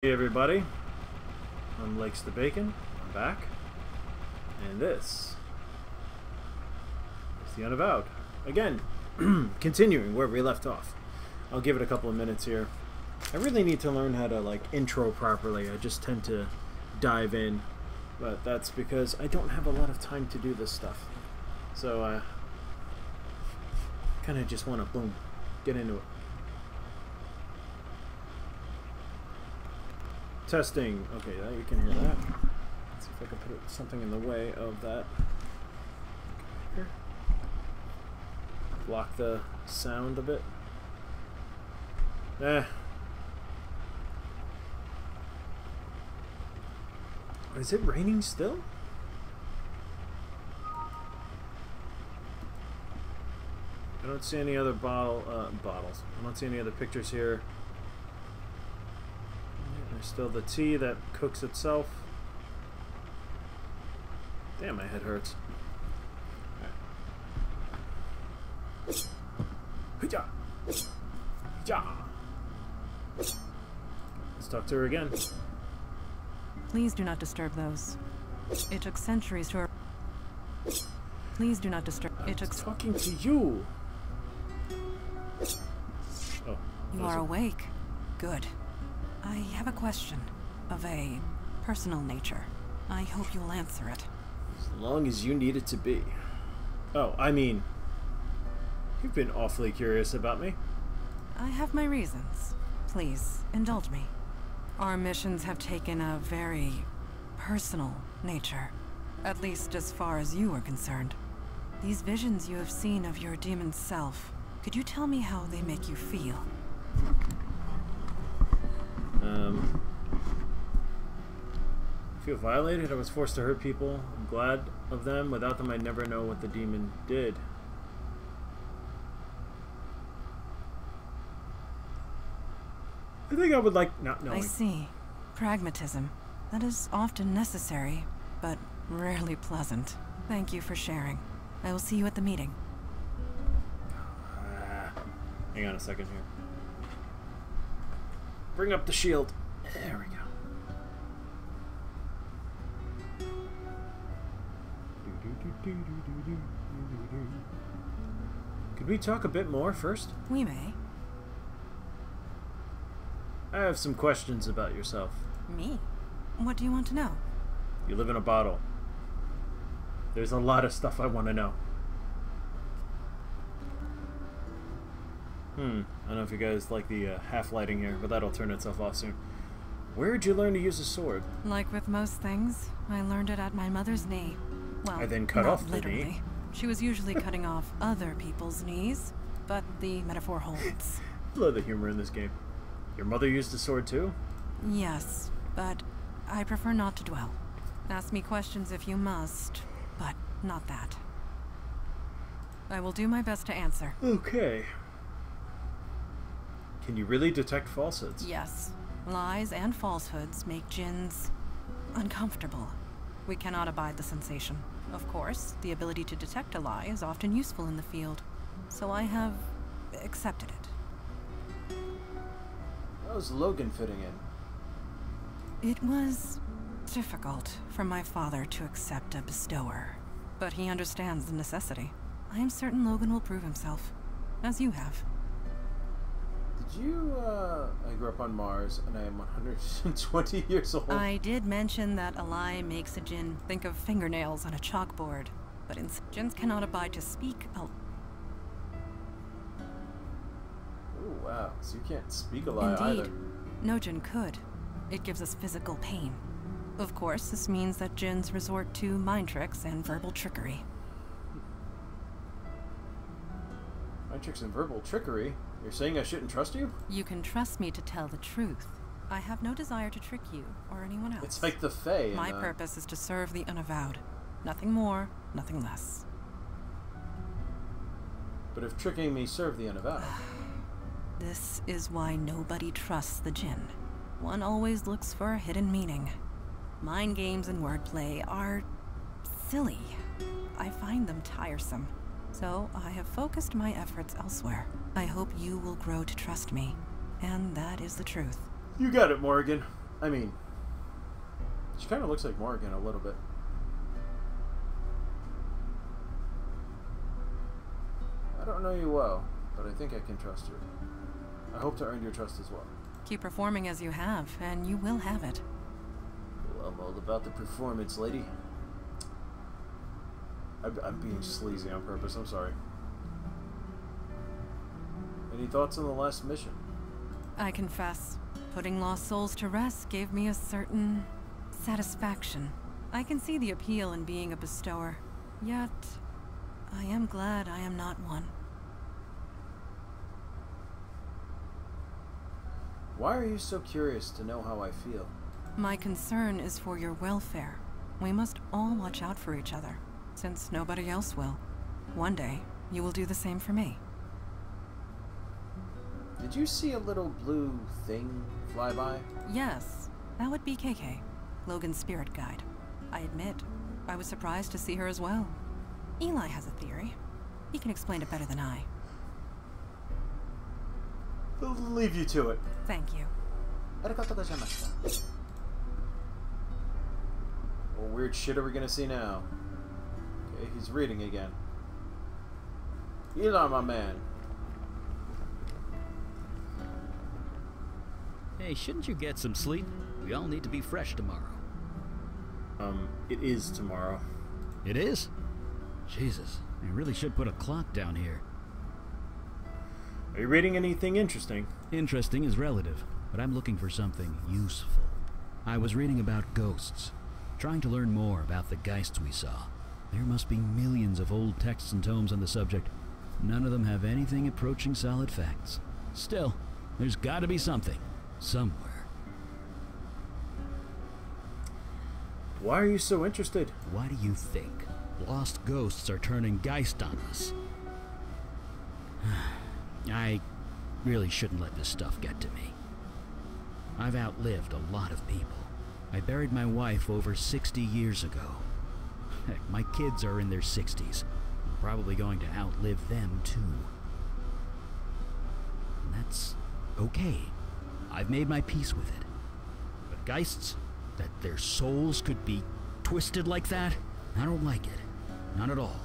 Hey everybody, I'm LikesTheBacon. I'm back, and this is the Unavowed. Again, continuing where we left off. I'll give it a couple of minutes here. I really need to learn how to intro properly. I just tend to dive in, but that's because I don't have a lot of time to do this stuff. So I kind of just want to boom, get into it. Testing. Okay, you can hear that. Let's see if I can put something in the way of that. Here. Block the sound a bit. Is it raining still? I don't see any other bottles. I don't see any other pictures here. There's still the tea that cooks itself. Damn, my head hurts. Right. Let's talk to her again. Please do not disturb those. It took centuries to... Please do not disturb... I'm talking to you. Oh, you are awake. Good. I have a question of a personal nature. I hope you'll answer it. As long as you need it to be. Oh, I mean, you've been awfully curious about me. I have my reasons. Please, indulge me. Our missions have taken a very personal nature, at least as far as you are concerned. These visions you have seen of your demon self, could you tell me how they make you feel? I feel violated. I was forced to hurt people. I'm glad of them. Without them, I'd never know what the demon did. I think I would like not knowing. I see. Pragmatism. That is often necessary, but rarely pleasant. Thank you for sharing. I will see you at the meeting. Hang on a second here. Bring up the shield. There we go. Could we talk a bit more first? We may. I have some questions about yourself. Me? What do you want to know? You live in a bottle. There's a lot of stuff I want to know. I don't know if you guys like the half lighting here, but that'll turn itself off soon. Where did you learn to use a sword? Like with most things, I learned it at my mother's knee. Well, I then cut off the knee. She was usually cutting off other people's knees, but the metaphor holds. I love the humor in this game. Your mother used a sword too? Yes, but I prefer not to dwell. Ask me questions if you must, but not that. I will do my best to answer. Okay. Can you really detect falsehoods? Yes. Lies and falsehoods make jinns uncomfortable. We cannot abide the sensation. Of course, the ability to detect a lie is often useful in the field, so I have accepted it. How's Logan fitting in? It was difficult for my father to accept a bestower, but he understands the necessity. I am certain Logan will prove himself, as you have. Did you, I grew up on Mars, and I am 120 years old. I did mention that a lie makes a jinn think of fingernails on a chalkboard, but jinns cannot abide to speak a... Oh, wow. So you can't speak a lie Indeed. either. No jinn could. It gives us physical pain. Of course, this means that jinns resort to mind tricks and verbal trickery. Mind tricks and verbal trickery? You're saying I shouldn't trust you? You can trust me to tell the truth. I have no desire to trick you or anyone else. It's like the Fae. My purpose is to serve the Unavowed. Nothing more, nothing less. But if tricking me served the Unavowed... This is why nobody trusts the jinn. One always looks for a hidden meaning. Mind games and wordplay are... silly. I find them tiresome. So I have focused my efforts elsewhere. I hope you will grow to trust me. And that is the truth. You got it, Morgan. I mean, she kind of looks like Morgan a little bit. I don't know you well, but I think I can trust you. I hope to earn your trust as well. Keep performing as you have, and you will have it. Well, I'm all about the performance, lady. I'm being sleazy on purpose, I'm sorry. Any thoughts on the last mission? I confess, putting lost souls to rest gave me a certain satisfaction. I can see the appeal in being a bestower, yet I am glad I am not one. Why are you so curious to know how I feel? My concern is for your welfare. We must all watch out for each other, since nobody else will. One day, you will do the same for me. Did you see a little blue thing fly by? Yes, that would be KK, Logan's spirit guide. I admit, I was surprised to see her as well. Eli has a theory. He can explain it better than I. I'll leave you to it. Thank you. What weird shit are we gonna see now? Okay, he's reading again. Eli, my man. Hey, shouldn't you get some sleep? We all need to be fresh tomorrow. It is tomorrow. It is? Jesus, I really should put a clock down here. Are you reading anything interesting? Interesting is relative, but I'm looking for something useful. I was reading about ghosts, trying to learn more about the geists we saw. There must be millions of old texts and tomes on the subject. None of them have anything approaching solid facts. Still, there's gotta be something, somewhere. Why are you so interested? Why do you think lost ghosts are turning geist on us? I really shouldn't let this stuff get to me. I've outlived a lot of people. I buried my wife over 60 years ago. Heck, my kids are in their 60s. I'm probably going to outlive them too. And that's okay. I've made my peace with it. But geists, that their souls could be twisted like that, I don't like it. Not at all.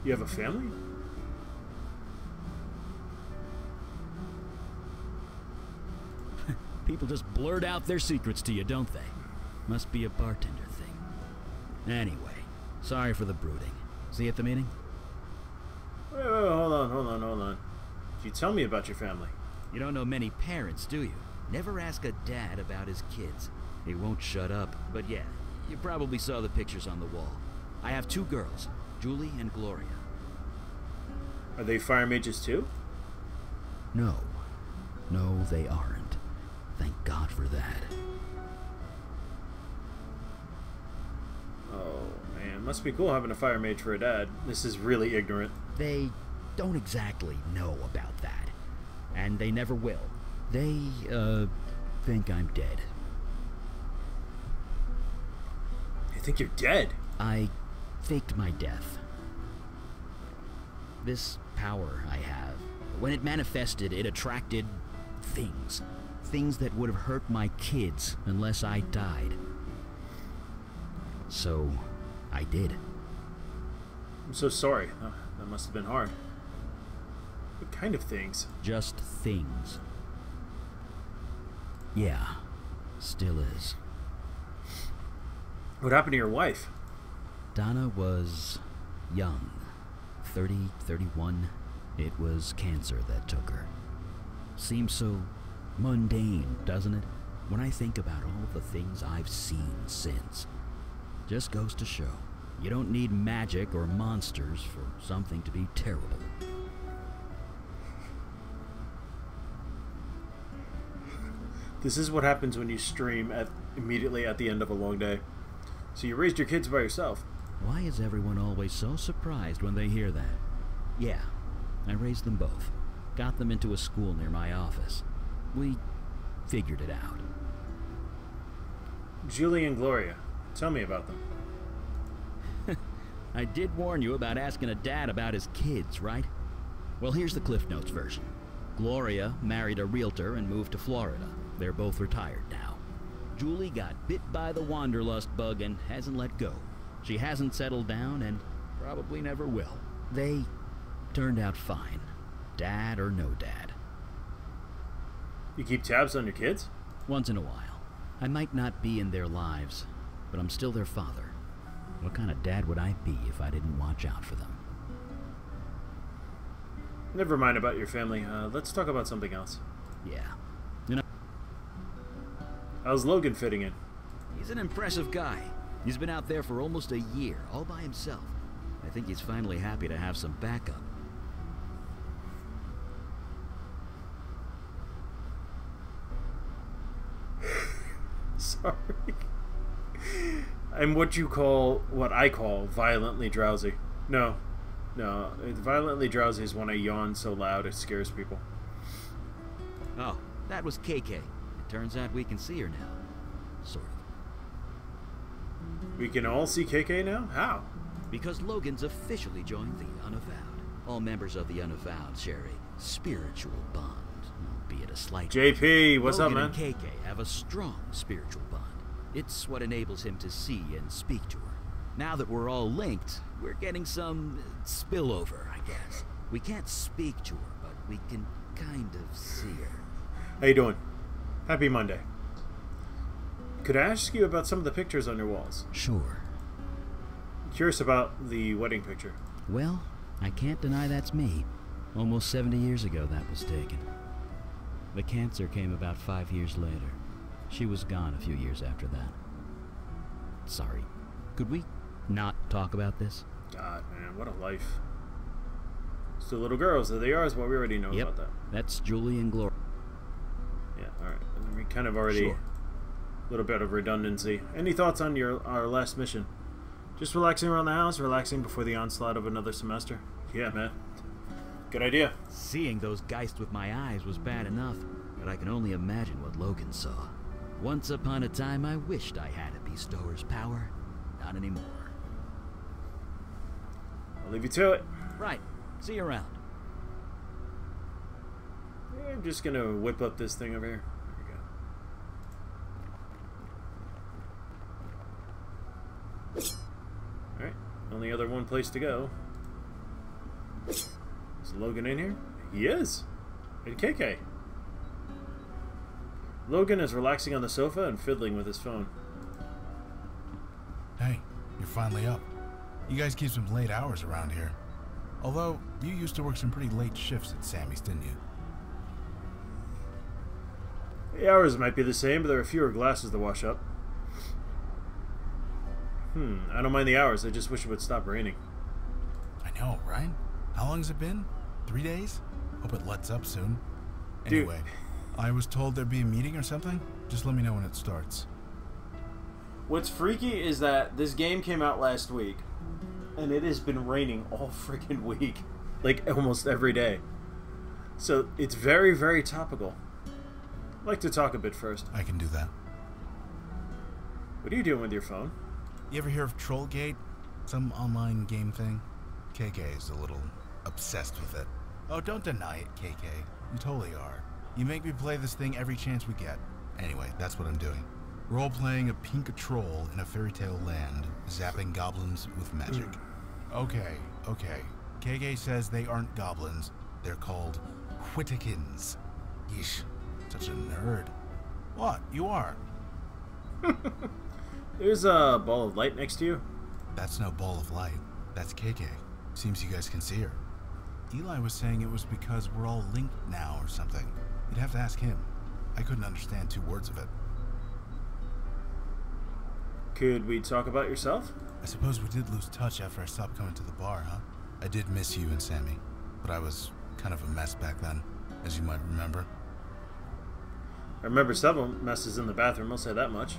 You have a family? People just blurt out their secrets to you, don't they? Must be a bartender thing. Anyway, sorry for the brooding. See you at the meeting? Wait, hold on. Did you tell me about your family? You don't know many parents, do you? Never ask a dad about his kids. He won't shut up. But yeah, you probably saw the pictures on the wall. I have 2 girls, Julie and Gloria. Are they fire mages too? No. No, they aren't. Thank God for that. Oh, man. Must be cool having a fire mage for a dad. This is really ignorant. They don't exactly know about that. And they never will. They, think I'm dead. You think you're dead? I faked my death. This power I have, when it manifested, it attracted things. Things that would have hurt my kids unless I died. So, I did. I'm so sorry. That must have been hard. What kind of things? Just things. Yeah, still is. What happened to your wife? Donna was young. 30, 31. It was cancer that took her. Seems so mundane, doesn't it? When I think about all the things I've seen since. Just goes to show, you don't need magic or monsters for something to be terrible. This is what happens when you stream immediately at the end of a long day. So you raised your kids by yourself. Why is everyone always so surprised when they hear that? Yeah, I raised them both. Got them into a school near my office. We figured it out. Julie and Gloria. Tell me about them. I did warn you about asking a dad about his kids, right? Well, here's the Cliff Notes version. Gloria married a realtor and moved to Florida. They're both retired now. Julie got bit by the wanderlust bug and hasn't let go. She hasn't settled down and probably never will. They turned out fine. Dad or no dad. You keep tabs on your kids? Once in a while. I might not be in their lives, but I'm still their father. What kind of dad would I be if I didn't watch out for them? Never mind about your family. Let's talk about something else. Yeah. You know, How's Logan fitting in? he's an impressive guy. He's been out there for almost a year, all by himself. I think he's finally happy to have some backup. Sorry. I'm what I call violently drowsy. No, violently drowsy is when I yawn so loud it scares people. Oh, that was KK. It turns out we can see her now. Sort of. We can all see KK now? How? Because Logan's officially joined the Unavowed. All members of the Unavowed share a spiritual bond, albeit a slight... JP, what's Logan up, man? and KK have a strong spiritual bond. It's what enables him to see and speak to her. Now that we're all linked, we're getting some spillover, I guess. We can't speak to her, but we can kind of see her. How you doing? Happy Monday. Could I ask you about some of the pictures on your walls? Sure. Curious about the wedding picture. Well, I can't deny that's me. Almost 70 years ago that was taken. The cancer came about 5 years later. She was gone a few years after that. Sorry. Could we not talk about this? God, man, what a life. It's two little girls. There they are, is what we already know about that. That's Julie and Gloria. Yeah, alright. We kind of already... Sure. A little bit of redundancy. Any thoughts on our last mission? Just relaxing around the house, relaxing before the onslaught of another semester? Yeah, man. Good idea. Seeing those geists with my eyes was bad enough, but I can only imagine what Logan saw. Once upon a time, I wished I had a bestower's power. Not anymore. I'll leave you to it. Right. See you around. Yeah, I'm just gonna whip up this thing over here. There we go. Alright, only other one place to go. Is Logan in here? He is. And KK. Logan is relaxing on the sofa and fiddling with his phone. Hey, you're finally up. You guys keep some late hours around here. Although, you used to work some pretty late shifts at Sammy's, didn't you? The hours might be the same, but there are fewer glasses to wash up. I don't mind the hours, I just wish it would stop raining. I know, right? How long has it been? 3 days? Hope it lets up soon. Dude. Anyway, I was told there'd be a meeting or something. Just let me know when it starts. What's freaky is that this game came out last week, and it has been raining all freaking week. Like, almost every day. So, it's very, very topical. I'd like to talk a bit first. I can do that. What are you doing with your phone? You ever hear of Trollgate? Some online game thing? KK is a little obsessed with it. Oh, don't deny it, KK. You totally are. You make me play this thing every chance we get. Anyway, that's what I'm doing. Role-playing a pink troll in a fairy tale land, zapping goblins with magic. Okay. KK says they aren't goblins. They're called Whittakins. Yeesh, such a nerd. What? You are? There's a ball of light next to you. That's no ball of light. That's KK. Seems you guys can see her. Eli was saying it was because we're all linked now or something. You'd have to ask him. I couldn't understand 2 words of it. Could we talk about yourself? I suppose we did lose touch after I stopped coming to the bar, huh? I did miss you and Sammy, but I was kind of a mess back then, as you might remember. I remember several messes in the bathroom, I'll say that much.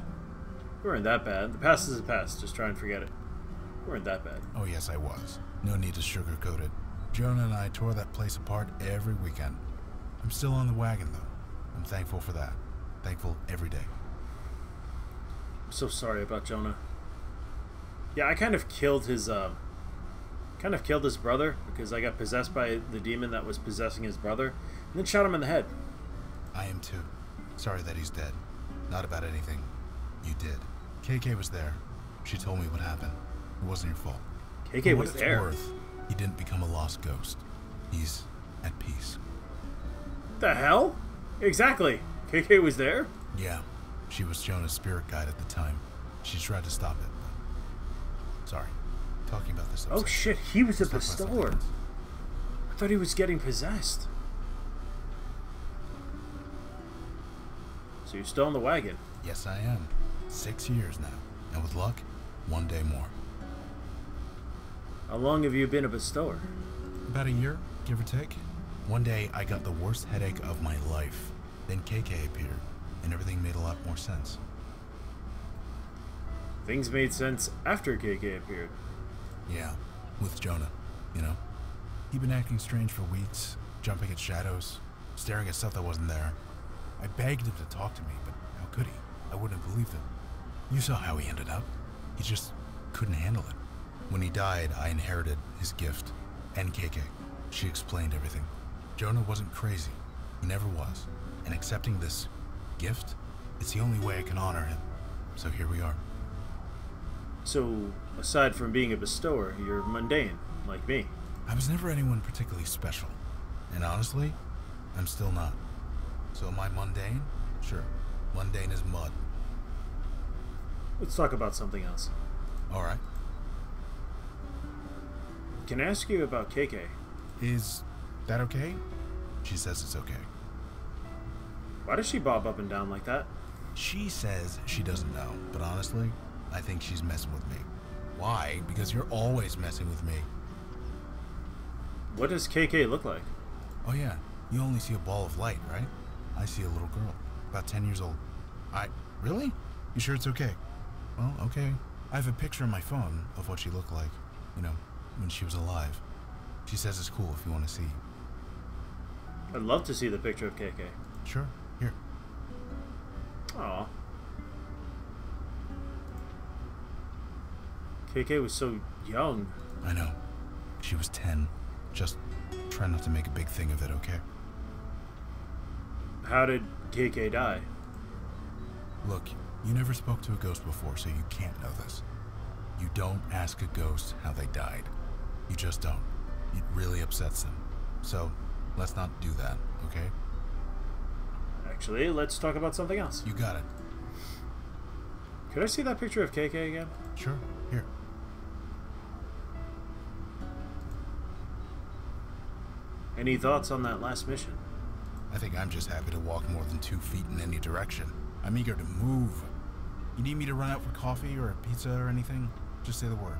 We weren't that bad. The past is the past, just try and forget it. We weren't that bad. Oh yes, I was. No need to sugarcoat it. Jonah and I tore that place apart every weekend. I'm still on the wagon, though. I'm thankful for that. Thankful every day. I'm so sorry about Jonah. Yeah, I kind of killed his brother because I got possessed by the demon that was possessing his brother, and then shot him in the head. I am too. Sorry that he's dead. Not about anything you did. KK was there. She told me what happened. It wasn't your fault. KK was there. For what it's worth, he didn't become a lost ghost. He's at peace. The hell? Exactly. KK was there? Yeah. She was Jonah's spirit guide at the time. She tried to stop it, but... Sorry. Talking about this Oh shit, he was a Let's talk about bestower. something else. I thought he was getting possessed. So you're still in the wagon? Yes, I am. 6 years now. And with luck, 1 day more. How long have you been a bestower? About a year, give or take. One day, I got the worst headache of my life. Then KK appeared, and everything made a lot more sense. Things made sense after KK appeared. Yeah, with Jonah, you know? He'd been acting strange for weeks, jumping at shadows, staring at stuff that wasn't there. I begged him to talk to me, but how could he? I wouldn't have believed him. You saw how he ended up. He just couldn't handle it. When he died, I inherited his gift, and KK. She explained everything. Jonah wasn't crazy. He never was. And accepting this gift, it's the only way I can honor him. So here we are. So, aside from being a bestower, you're mundane, like me. I was never anyone particularly special. And honestly, I'm still not. So am I mundane? Sure. Mundane as mud. Let's talk about something else. Alright. Can I ask you about KK? Is that okay? She says it's okay. Why does she bob up and down like that? She says she doesn't know, but honestly, I think she's messing with me. Why? Because you're always messing with me. What does KK look like? Oh yeah, you only see a ball of light, right? I see a little girl, about 10 years old. Really? You sure it's okay? Well, okay. I have a picture on my phone of what she looked like, you know, when she was alive. She says it's cool if you want to see. I'd love to see the picture of KK. Sure, here. Aw. KK was so young. I know. She was 10. Just try not to make a big thing of it, okay? How did KK die? Look, you never spoke to a ghost before, so you can't know this. You don't ask a ghost how they died. You just don't. It really upsets them. So, let's not do that, okay? Actually, let's talk about something else. You got it. Could I see that picture of KK again? Sure, here. Any thoughts on that last mission? I think I'm just happy to walk more than 2 feet in any direction. I'm eager to move. You need me to run out for coffee or a pizza or anything? Just say the word.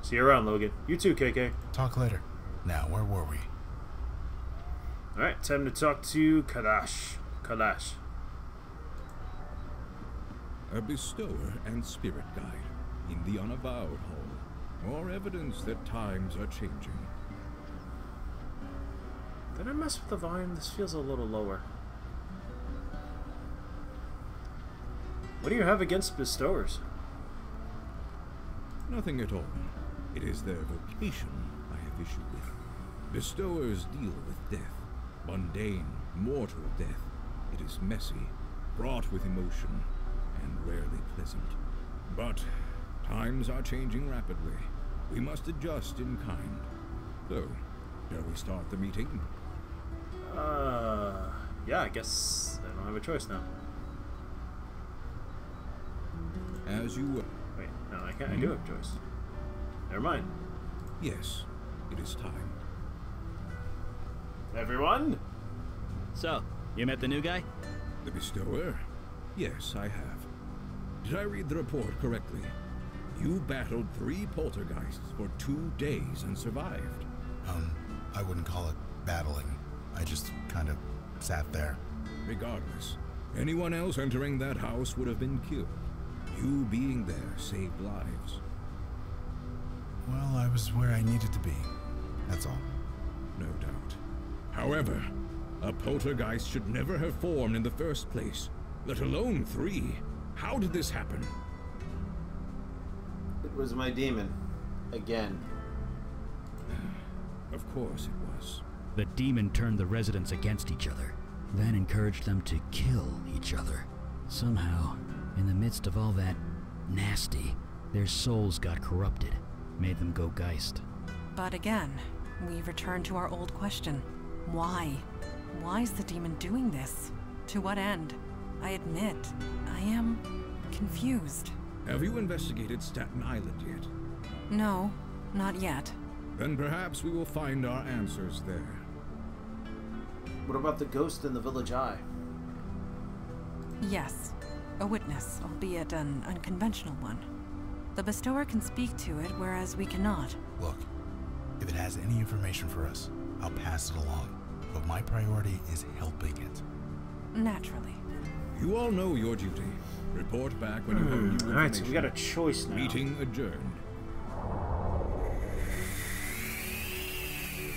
See you around, Logan. You too, KK. Talk later. Now, where were we? Alright, time to talk to Kalash. Kalash. A bestower and spirit guide in the Unavowed Hall. More evidence that times are changing. Did I mess with the volume? This feels a little lower. What do you have against bestowers? Nothing at all. It is their vocation I have issue with. Bestowers deal with death. Mundane, mortal death. It is messy, fraught with emotion, and rarely pleasant. But times are changing rapidly. We must adjust in kind. So, shall we start the meeting? Yeah, I guess I don't have a choice now. As you will. Wait, no, I can't. I do have a choice. Never mind. Yes, it is time. Everyone? So, you met the new guy? The bestower? Yes, I have. Did I read the report correctly? You battled 3 poltergeists for 2 days and survived. I wouldn't call it battling. I just kind of sat there. Regardless, anyone else entering that house would have been killed. You being there saved lives. Well, I was where I needed to be. That's all. No doubt. However, a poltergeist should never have formed in the first place, let alone 3. How did this happen? It was my demon. Again. Of course it was. The demon turned the residents against each other. then encouraged them to kill each other. Somehow, in the midst of all that nasty, their souls got corrupted, made them go Geist. But again, we return to our old question. Why? Why is the demon doing this? To what end? I admit, I am confused. Have you investigated Staten Island yet? No, not yet. Then perhaps we will find our answers there. What about the ghost in the Village Eye? Yes, a witness, albeit an unconventional one. The bestower can speak to it, whereas we cannot. Look, if it has any information for us, I'll pass it along. But my priority is helping it. Naturally. You all know your duty. Report back when you have new information. Alright, so we got a choice now. Meeting adjourned.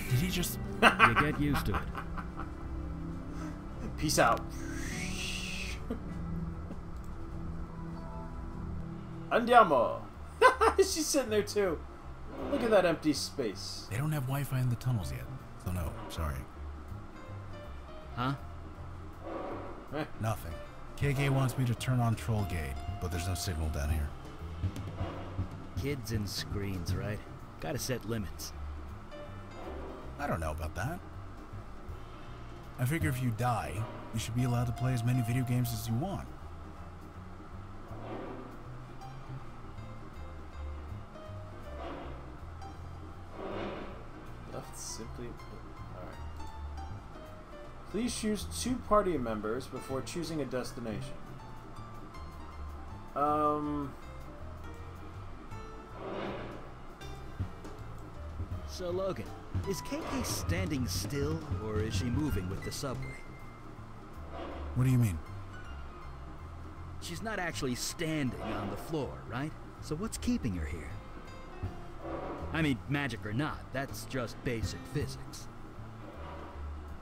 Did he just... You get used to it. Peace out. Andiamo. She's sitting there too. Look at that empty space. They don't have Wi-Fi in the tunnels yet. So no, sorry. Huh? Nothing. KK wants me to turn on Troll Gate, but there's no signal down here. Kids and screens, right? Gotta set limits. I don't know about that. I figure if you die, you should be allowed to play as many video games as you want. Left simply. Alright. Please choose 2 party members before choosing a destination. So Logan, is KK standing still, or is she moving with the subway? What do you mean? She's not actually standing on the floor, right? So what's keeping her here? I mean, magic or not, that's just basic physics.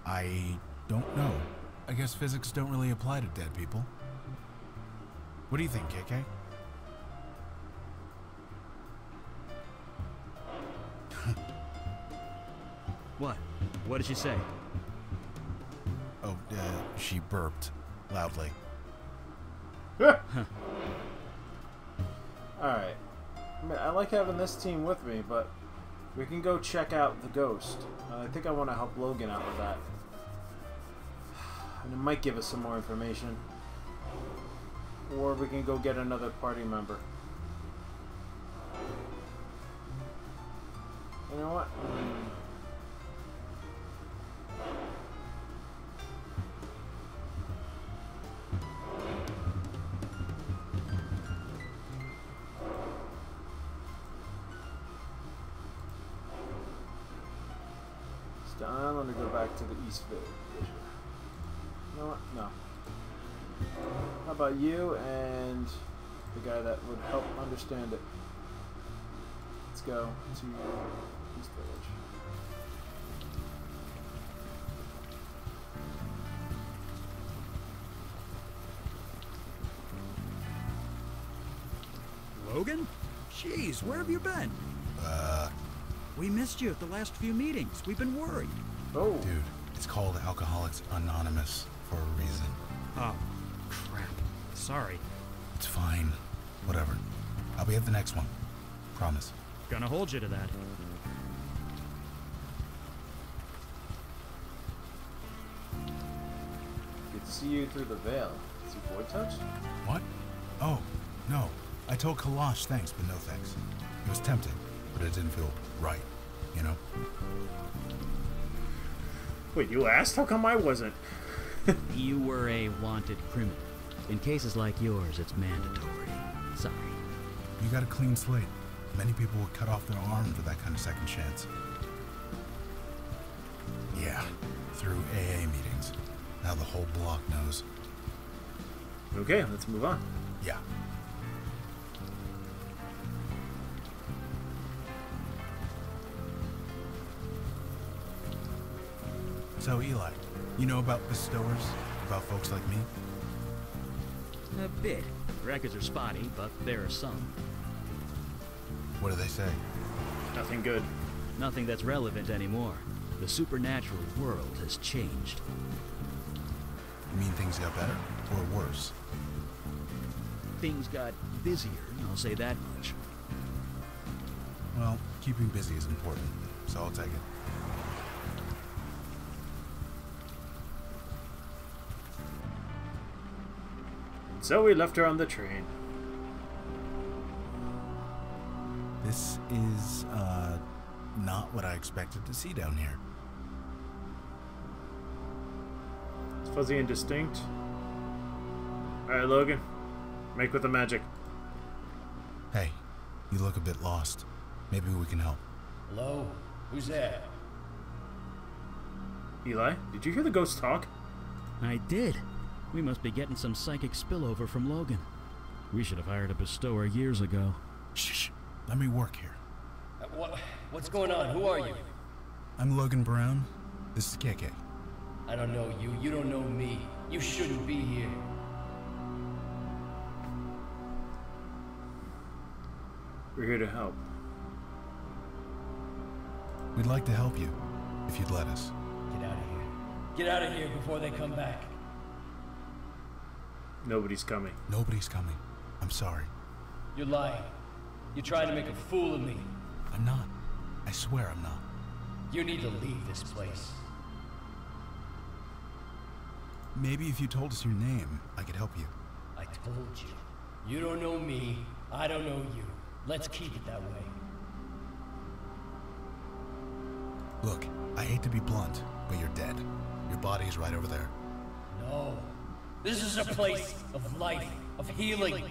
I don't know. I guess physics don't really apply to dead people. What do you think, KK? What? What did she say? Oh, she burped loudly. Alright. I mean, I like having this team with me, but we can go check out the ghost. I think I want to help Logan out with that. And it might give us some more information. Or we can go get another party member. You know what? Stay on or go back to the East Village. You know what? No. How about you and the guy that would help understand it? Let's go to East Village. Logan? Jeez, where have you been? We missed you at the last few meetings. We've been worried. Oh. Dude, it's called Alcoholics Anonymous for a reason. Oh, crap. Sorry. It's fine. Whatever. I'll be at the next one. Promise. Gonna hold you to that. Good to see you through the veil. Is your boy touch? What? Oh, no. I told Kalash thanks, but no thanks. It was tempting, but it didn't feel right, you know? Wait, you asked? How come I wasn't? You were a wanted criminal. In cases like yours, it's mandatory. Sorry. You got a clean slate. Many people would cut off their arm for that kind of second chance. Yeah, through AA meetings. Now the whole block knows. Okay, let's move on. Yeah. So, Eli, you know about bestowers? About folks like me? A bit. Records are spotty, but there are some. What do they say? Nothing good. Nothing that's relevant anymore. The supernatural world has changed. You mean things got better or worse? Things got busier, I'll say that much. Well, keeping busy is important, so I'll take it. So we left her on the train. This is, not what I expected to see down here. It's fuzzy and distinct. Alright, Logan. Make with the magic. Hey, you look a bit lost. Maybe we can help. Hello? Who's there? Eli, did you hear the ghost talk? I did. We must be getting some psychic spillover from Logan. We should have hired a bestower years ago. Shh, let me work here. What's going on? Who are you? I'm Logan Brown. This is KK. I don't know you. You don't know me. You shouldn't be here. We're here to help. We'd like to help you, if you'd let us. Get out of here. Get out of here before they come back. Nobody's coming. Nobody's coming. I'm sorry. You're lying. You're trying to make a fool of me. I'm not. I swear I'm not. You need to leave this place. Maybe if you told us your name, I could help you. I told you. You don't know me. I don't know you. Let's keep it that way. Look, I hate to be blunt, but you're dead. Your body's right over there. No. This is a place of life, of healing.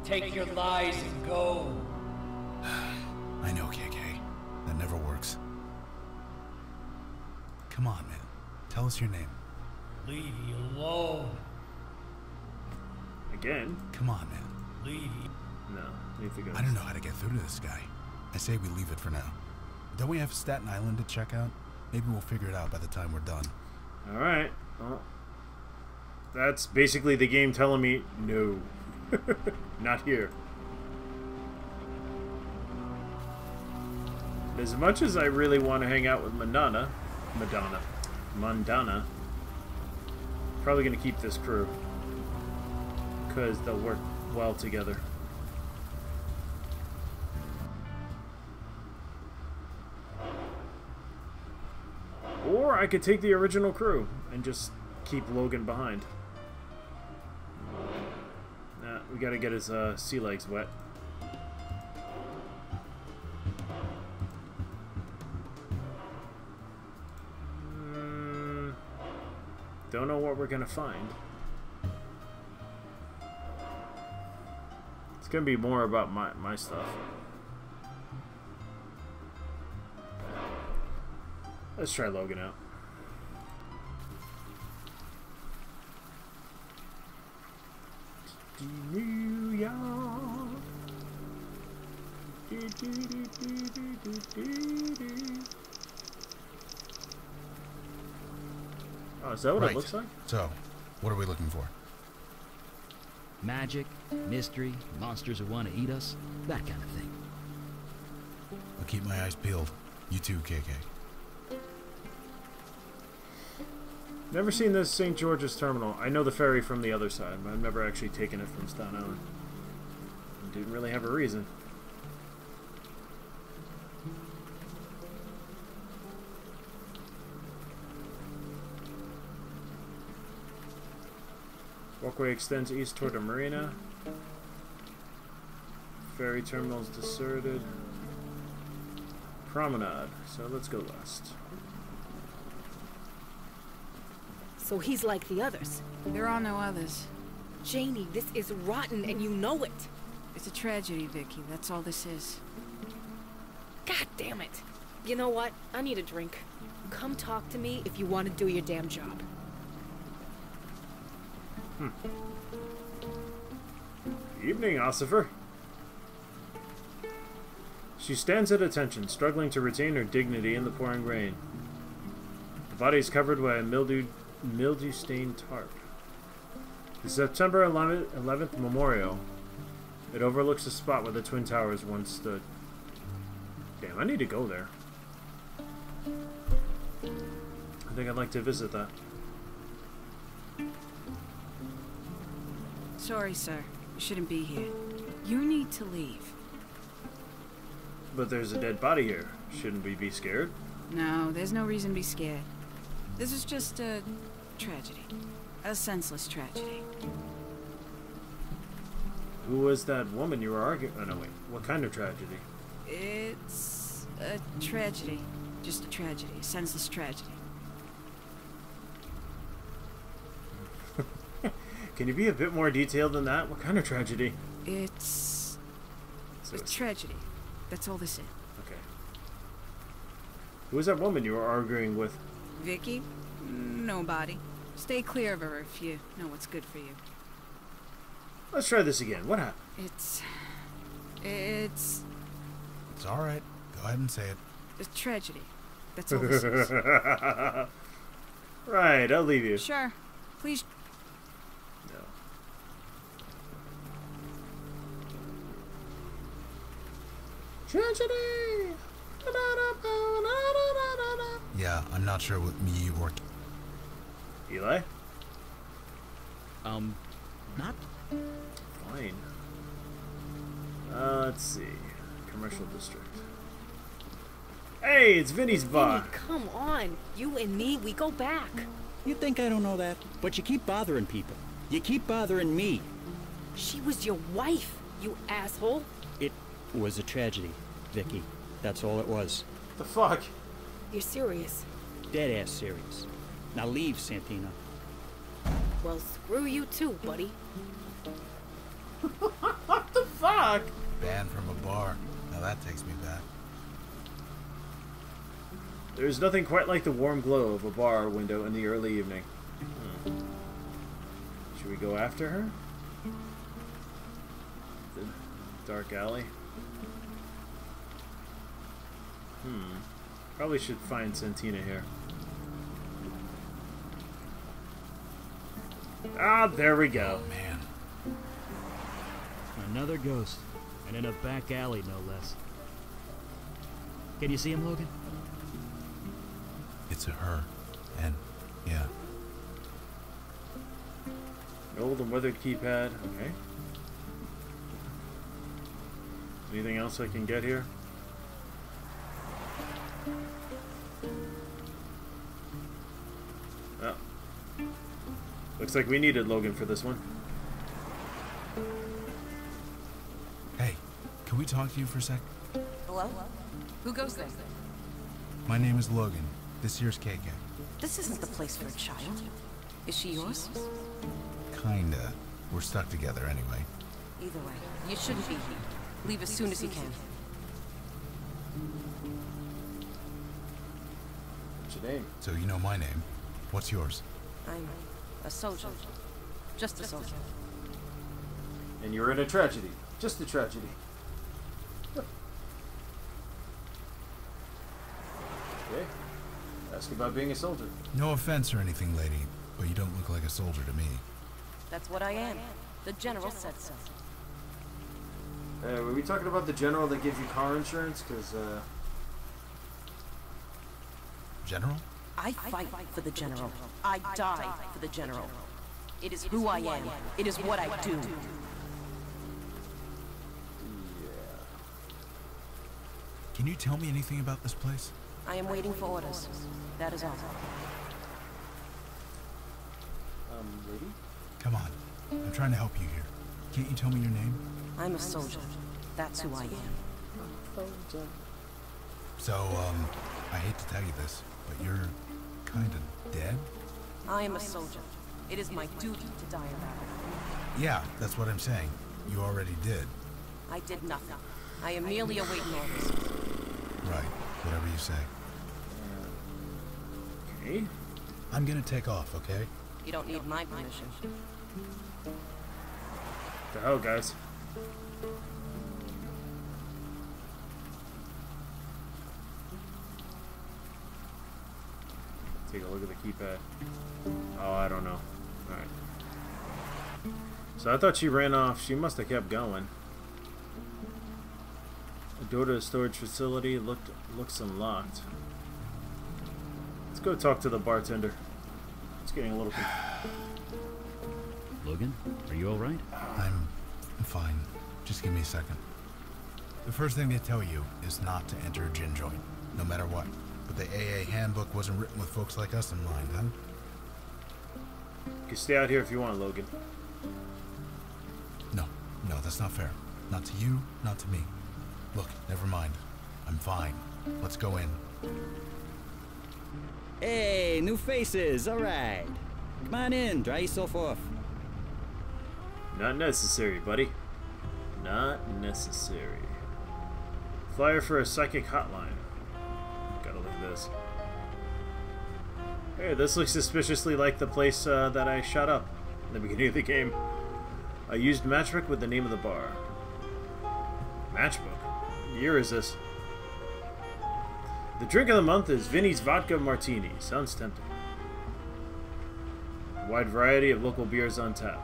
Take your lies and go. I know, KK. That never works. Come on, man. Tell us your name. Leave me alone. Again? Come on, man. Leave me. No, leave the ghost. I don't know how to get through to this guy. I say we leave it for now. Don't we have Staten Island to check out? Maybe we'll figure it out by the time we're done. Alright. Well, that's basically the game telling me, no. Not here. As much as I really want to hang out with Madonna, probably going to keep this crew. Because they'll work well together. Or I could take the original crew and just keep Logan behind. Nah, we gotta get his sea legs wet. Don't know what we're gonna find. It's gonna be more about my stuff. Let's try Logan out. New York. Oh, is that what it looks like? So, what are we looking for? Magic, mystery, monsters who want to eat us, that kind of thing. I'll keep my eyes peeled. You too, KK. Never seen this St. George's Terminal. I know the ferry from the other side, but I've never actually taken it from Staten Island. I didn't really have a reason. Walkway extends east toward a marina. Ferry terminal is deserted. Promenade. So let's go west. So he's like the others. There are no others. Janie, this is rotten and you know it. It's a tragedy, Vicky. That's all this is. God damn it. You know what? I need a drink. Come talk to me if you want to do your damn job. Evening, Ossifer. She stands at attention, struggling to retain her dignity in the pouring rain. The body is covered by a mildew-stained tarp. The September 11th memorial. It overlooks the spot where the Twin Towers once stood. Damn, I need to go there. I think I'd like to visit that. Sorry, sir. You shouldn't be here. You need to leave. But there's a dead body here. Shouldn't we be scared? No, there's no reason to be scared. This is just a tragedy. A senseless tragedy. Who was that woman you were arguing? Oh, no, wait. What kind of tragedy? It's a tragedy. Just a tragedy. A senseless tragedy. Can you be a bit more detailed than that? What kind of tragedy? It's a tragedy. That's all this is. Okay. Who was that woman you were arguing with? Vicky? Nobody. Stay clear of her if you know what's good for you. Let's try this again. What happened? It's alright. Go ahead and say it. a tragedy. That's all this is. Right, I'll leave you. Sure. Please. No. Tragedy! Yeah, I'm not sure what me or... Eli? Not? Fine. Let's see. Commercial district. Hey, it's Vinny's bar. Vinny, come on. You and me, we go back. You think I don't know that? But you keep bothering people. You keep bothering me. She was your wife, you asshole. It was a tragedy, Vicky. That's all it was. The fuck? You're serious. Dead-ass serious. Now leave, Santina. Well, screw you too, buddy. What the fuck? Banned from a bar. Now that takes me back. There's nothing quite like the warm glow of a bar window in the early evening. Should we go after her? The dark alley? Probably should find Santina here. Ah, there we go. Oh, man. Another ghost. And in a back alley, no less. Can you see him, Logan? It's a her. And, yeah. An old and weathered keypad. Okay. Anything else I can get here? Oh. Looks like we needed Logan for this one. Hey, can we talk to you for a sec? Hello? Who goes there? My name is Logan. This here's KK. This isn't the place for a child. Is she yours? Kinda. We're stuck together anyway. Either way, you shouldn't be here. Leave as soon as you can. What's your name? So you know my name. What's yours? I'm a soldier. Just a soldier. And you're in a tragedy. Just a tragedy. Okay. Ask about being a soldier. No offense or anything, lady, but you don't look like a soldier to me. That's what I am. The general said so. Were we talking about the general that gives you car insurance? Because, General? I fight for the general. I die for the general. It is who I am. It is what I do. Can you tell me anything about this place? I am waiting for orders. That is all. lady? Come on. I'm trying to help you here. Can't you tell me your name? I'm a soldier. That's who I am. So, I hate to tell you this, but you're kinda dead? I am a soldier. It is my duty to die in battle. Yeah, that's what I'm saying. You already did. I did nothing. I am merely awaiting orders. Right. Whatever you say. Okay. I'm gonna take off, okay? You don't need my permission. What the hell, guys? Take a look at the keypad. Oh, I don't know. Alright. So I thought she ran off. She must have kept going. The door to the storage facility looks unlocked. Let's go talk to the bartender. It's getting a little Logan, are you alright? I'm fine. Just give me a second. The first thing they tell you is not to enter a gin joint, no matter what. But the AA handbook wasn't written with folks like us in mind, huh? You can stay out here if you want, Logan. No, that's not fair. Not to you, not to me. Look, never mind. I'm fine. Let's go in. Hey, new faces, alright. Come on in, dry yourself off. Not necessary, buddy. Not necessary. Flyer for a psychic hotline. Gotta look at this. Hey, this looks suspiciously like the place that I shot up in the beginning of the game. I used matchbook with the name of the bar. Matchbook? What year is this? The drink of the month is Vinny's Vodka Martini. Sounds tempting. A wide variety of local beers on tap.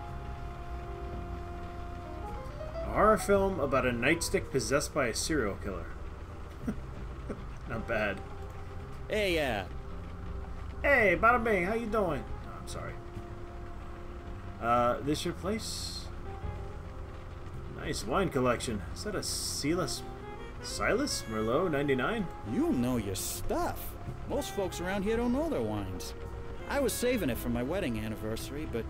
A horror film about a nightstick possessed by a serial killer. Not bad. Hey, Hey, bada bing, how you doing? Oh, I'm sorry. This your place? Nice wine collection. Is that a Silas Merlot 99? you know your stuff. Most folks around here don't know their wines. I was saving it for my wedding anniversary, but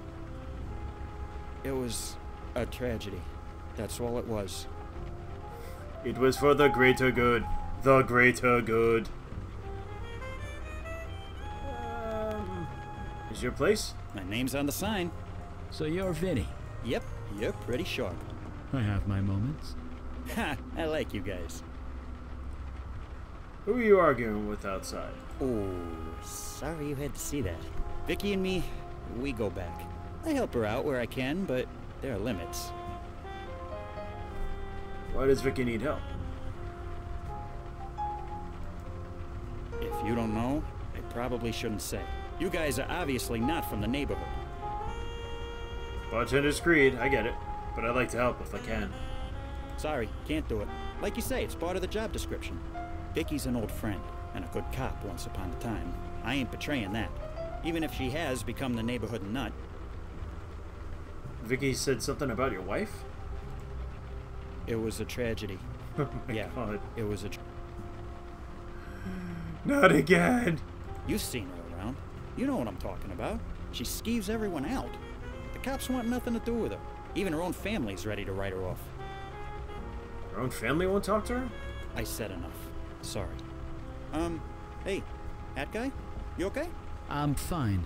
it was a tragedy. That's all it was. It was for the greater good. The greater good. Is your place? My name's on the sign. So you're Vinny. Yep, you're pretty sharp. I have my moments. Ha, I like you guys. Who are you arguing with outside? Oh, sorry you had to see that. Vicky and me, we go back. I help her out where I can, but there are limits. Why does Vicky need help? If you don't know, I probably shouldn't say. You guys are obviously not from the neighborhood. Bartender's creed, I get it. But I'd like to help if I can. Sorry, can't do it. Like you say, it's part of the job description. Vicky's an old friend, and a good cop once upon a time. I ain't betraying that. Even if she has become the neighborhood nut. Vicky said something about your wife? It was a tragedy. Oh my Yeah, god. it was a Not again! You've seen her around. You know what I'm talking about. She skeeves everyone out. The cops want nothing to do with her. Even her own family's ready to write her off. Her own family won't talk to her? I said enough. Sorry. Hey, hat guy? You okay? I'm fine.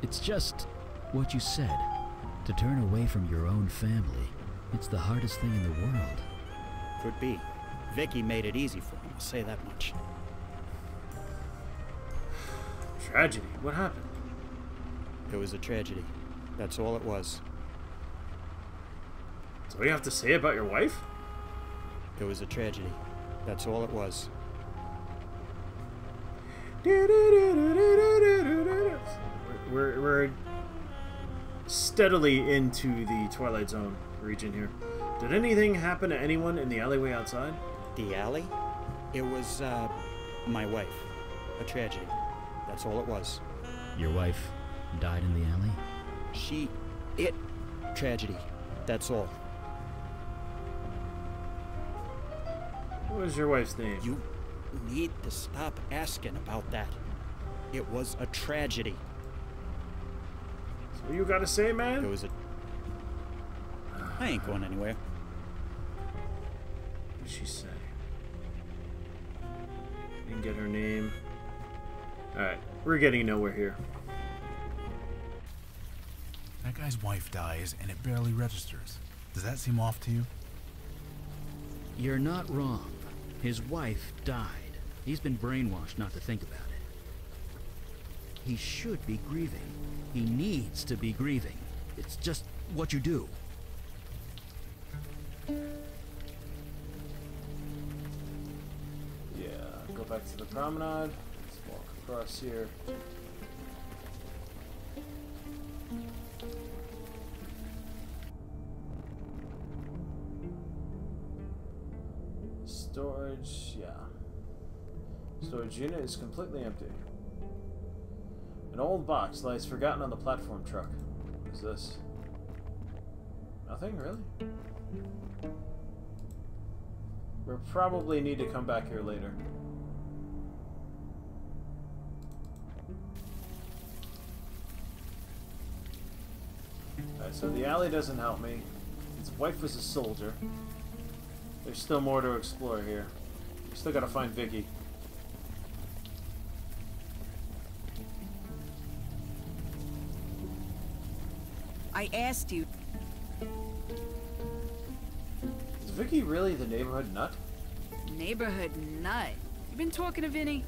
It's just what you said. To turn away from your own family, it's the hardest thing in the world. Could be. Vicky made it easy for him, I'll say that much. Tragedy. What happened? It was a tragedy. That's all it was. So what do you have to say about your wife? It was a tragedy. That's all it was. We're steadily into the Twilight Zone region here. Did anything happen to anyone in the alleyway outside? The alley? It was, my wife. A tragedy. That's all it was. Your wife died in the alley? Tragedy. That's all. What was your wife's name? You need to stop asking about that. It was a tragedy. So what you gotta say, man? It was a... I ain't going anywhere. What did she say? Didn't get her name. Alright, we're getting nowhere here. That guy's wife dies, and it barely registers. Does that seem off to you? You're not wrong. His wife died. He's been brainwashed not to think about it. He should be grieving. He needs to be grieving. It's just what you do. Yeah, go back to the promenade. Let's walk across here. Storage, yeah. Storage unit is completely empty. An old box lies forgotten on the platform truck. What is this? Nothing, really? We'll probably need to come back here later. Alright, so the alley doesn't help me. His wife was a soldier. There's still more to explore here. We still gotta find Vicky. I asked you. Is Vicky really the neighborhood nut? Neighborhood nut. You been talking to Vinny?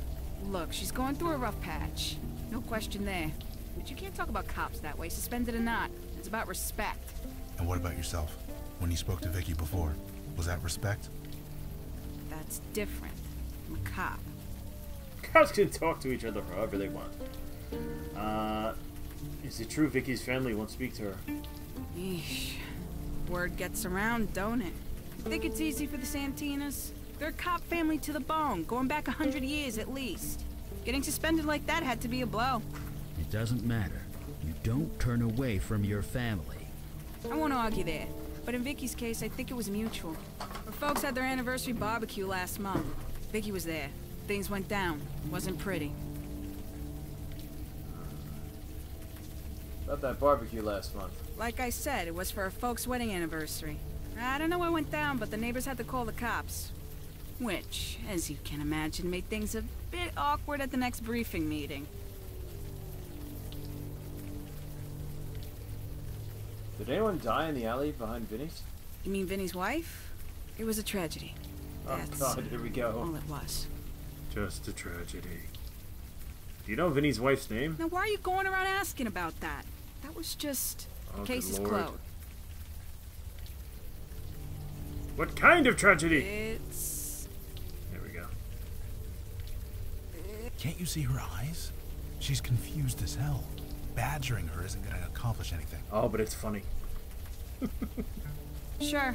Look, she's going through a rough patch. No question there. But you can't talk about cops that way, suspended or not. It's about respect. And what about yourself? When you spoke to Vicky before, was that respect? That's different. I'm a cop. Cops can talk to each other however they want. Is it true Vicky's family won't speak to her? Yeesh. Word gets around, don't it? Think it's easy for the Santinas? They're a cop family to the bone, going back 100 years at least. Getting suspended like that had to be a blow. It doesn't matter. You don't turn away from your family. I won't argue that. But in Vicky's case, I think it was mutual. Her folks had their anniversary barbecue last month. Vicky was there. Things went down. Wasn't pretty. About that barbecue last month. Like I said, it was for her folks' wedding anniversary. I don't know what went down, but the neighbors had to call the cops. Which, as you can imagine, made things a bit awkward at the next briefing meeting. Did anyone die in the alley behind Vinny's? You mean Vinny's wife? It was a tragedy. Oh god, here we go. All it was. Just a tragedy. Do you know Vinny's wife's name? Now why are you going around asking about that? That was just... Oh, case is good Lord. closed. What kind of tragedy? It's... There we go. Can't you see her eyes? She's confused as hell. Badgering her isn't gonna accomplish anything. Oh, but it's funny. Sure.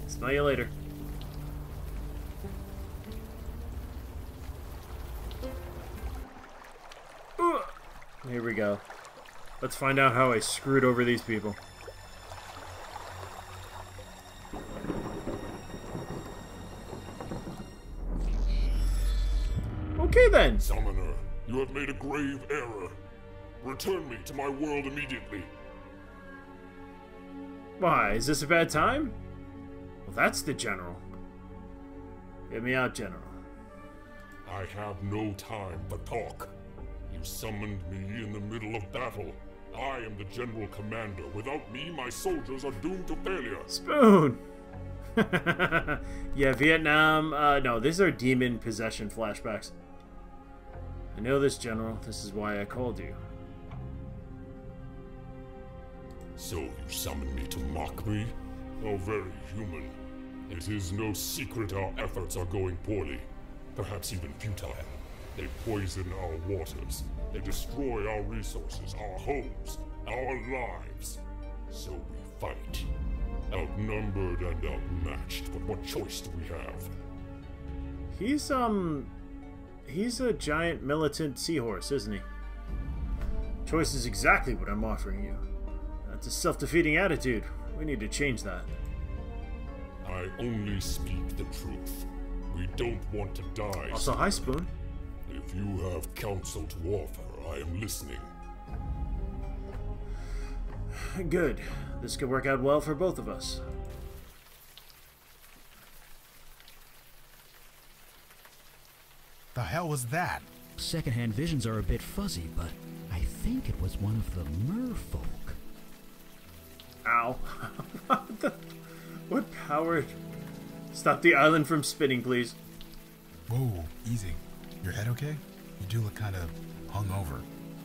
Smell you later. Here we go. Let's find out how I screwed over these people. Okay then. Summoner, you have made a grave error. Return me to my world immediately. Why, is this a bad time? Well, that's the General. Get me out, General. I have no time for talk. You summoned me in the middle of battle. I am the General Commander. Without me, my soldiers are doomed to failure. Spoon! Yeah, Vietnam. No, these are demon possession flashbacks. I know this, General. This is why I called you. So you summoned me to mock me? How very human. It is no secret our efforts are going poorly. Perhaps even futile. They poison our waters. They destroy our resources, our homes, our lives. So we fight. Outnumbered and outmatched, but what choice do we have? He's a giant militant seahorse, isn't he? Choice is exactly what I'm offering you. That's a self-defeating attitude. We need to change that. I only speak the truth. We don't want to die. Also, hi, Spoon. If you have counsel to offer, I am listening. Good. This could work out well for both of us. The hell was that? Secondhand visions are a bit fuzzy, but I think it was one of the merfolk. Ow. What power? Stop the island from spinning, please. Whoa, easy. Your head okay? You do look kind of hungover.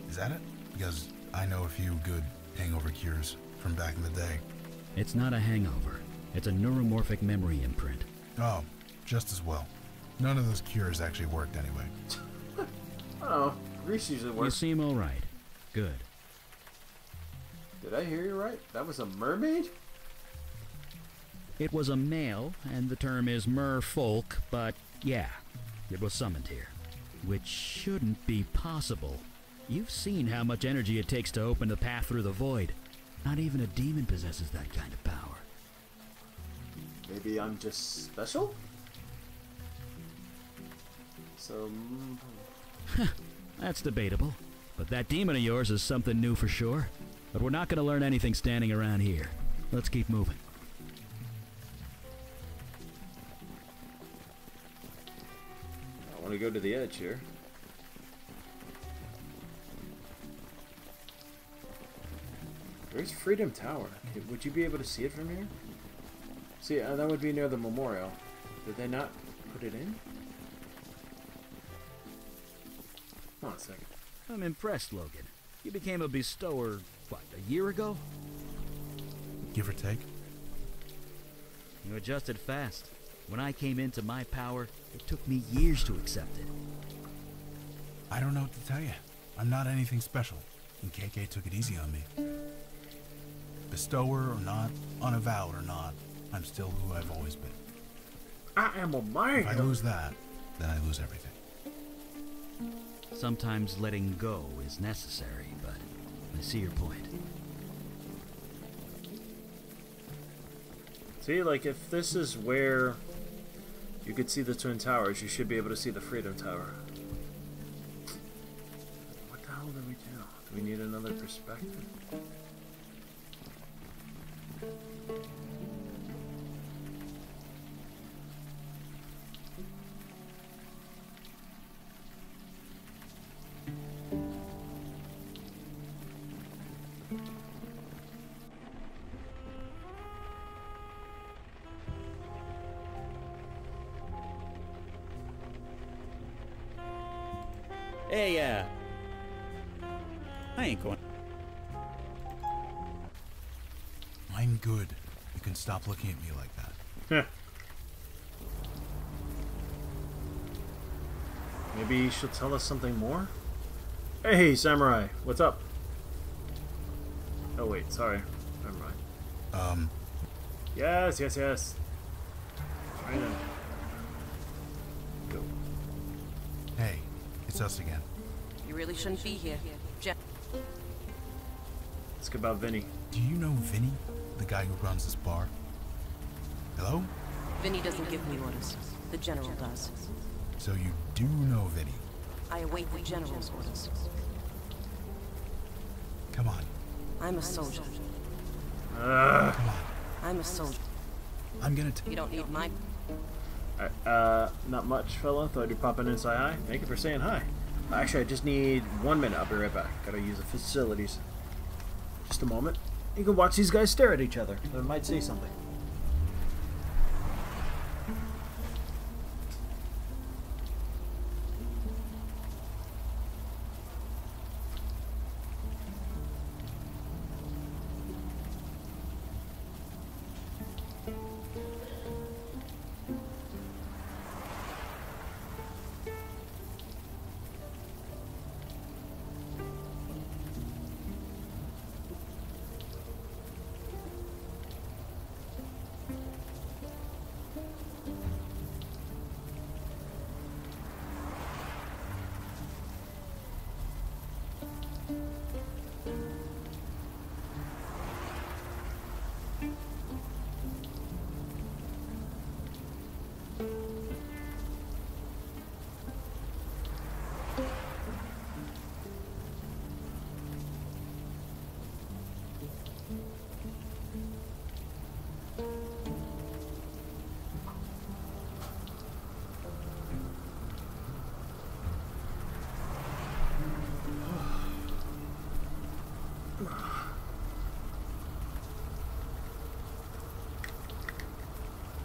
Is that it? Because I know a few good hangover cures from back in the day. It's not a hangover. It's a neuromorphic memory imprint. Oh, just as well. None of those cures actually worked anyway. Oh, Grease usually You works. seem alright. Good. Did I hear you right? That was a mermaid? It was a male, and the term is merfolk, but yeah, it was summoned here. Which shouldn't be possible. You've seen how much energy it takes to open the path through the void. Not even a demon possesses that kind of power. Maybe I'm just special? So... That's debatable. But that demon of yours is something new for sure. But we're not going to learn anything standing around here. Let's keep moving. I want to go to the edge here. Where's Freedom Tower? Would you be able to see it from here? See, that would be near the memorial. Did they not put it in? Hold on a second. I'm impressed, Logan. You became a bestower, what, a year ago? Give or take. You adjusted fast. When I came into my power, it took me years to accept it. I don't know what to tell you. I'm not anything special, and KK took it easy on me. Bestower or not, unavowed or not, I'm still who I've always been. I am a man. If I lose that, then I lose everything. Sometimes letting go is necessary, but I see your point. See, like, if this is where you could see the Twin Towers, you should be able to see the Freedom Tower. What the hell do we do? Do we need another perspective? Hey, I ain't going. I'm good. You can stop looking at me like that. Heh. Maybe she'll tell us something more? Hey, Samurai, what's up? Oh, wait, sorry. Never mind. Yes. Trying to... Go. Hey, it's us again. You really shouldn't be here. Ask about Vinny. Do you know Vinny, the guy who runs this bar? Hello? Vinny doesn't give me orders. The General does. So you do know Vinny? I await the General's orders. Come on. I'm a soldier. Come on. I'm a soldier. I'm gonna You don't need my... Alright, not much, fella. Thought you'd pop in and say hi. Thank you for saying hi. Actually, I just need 1 minute. I'll be right back. Gotta use the facilities. Just a moment. You can watch these guys stare at each other. They might say something.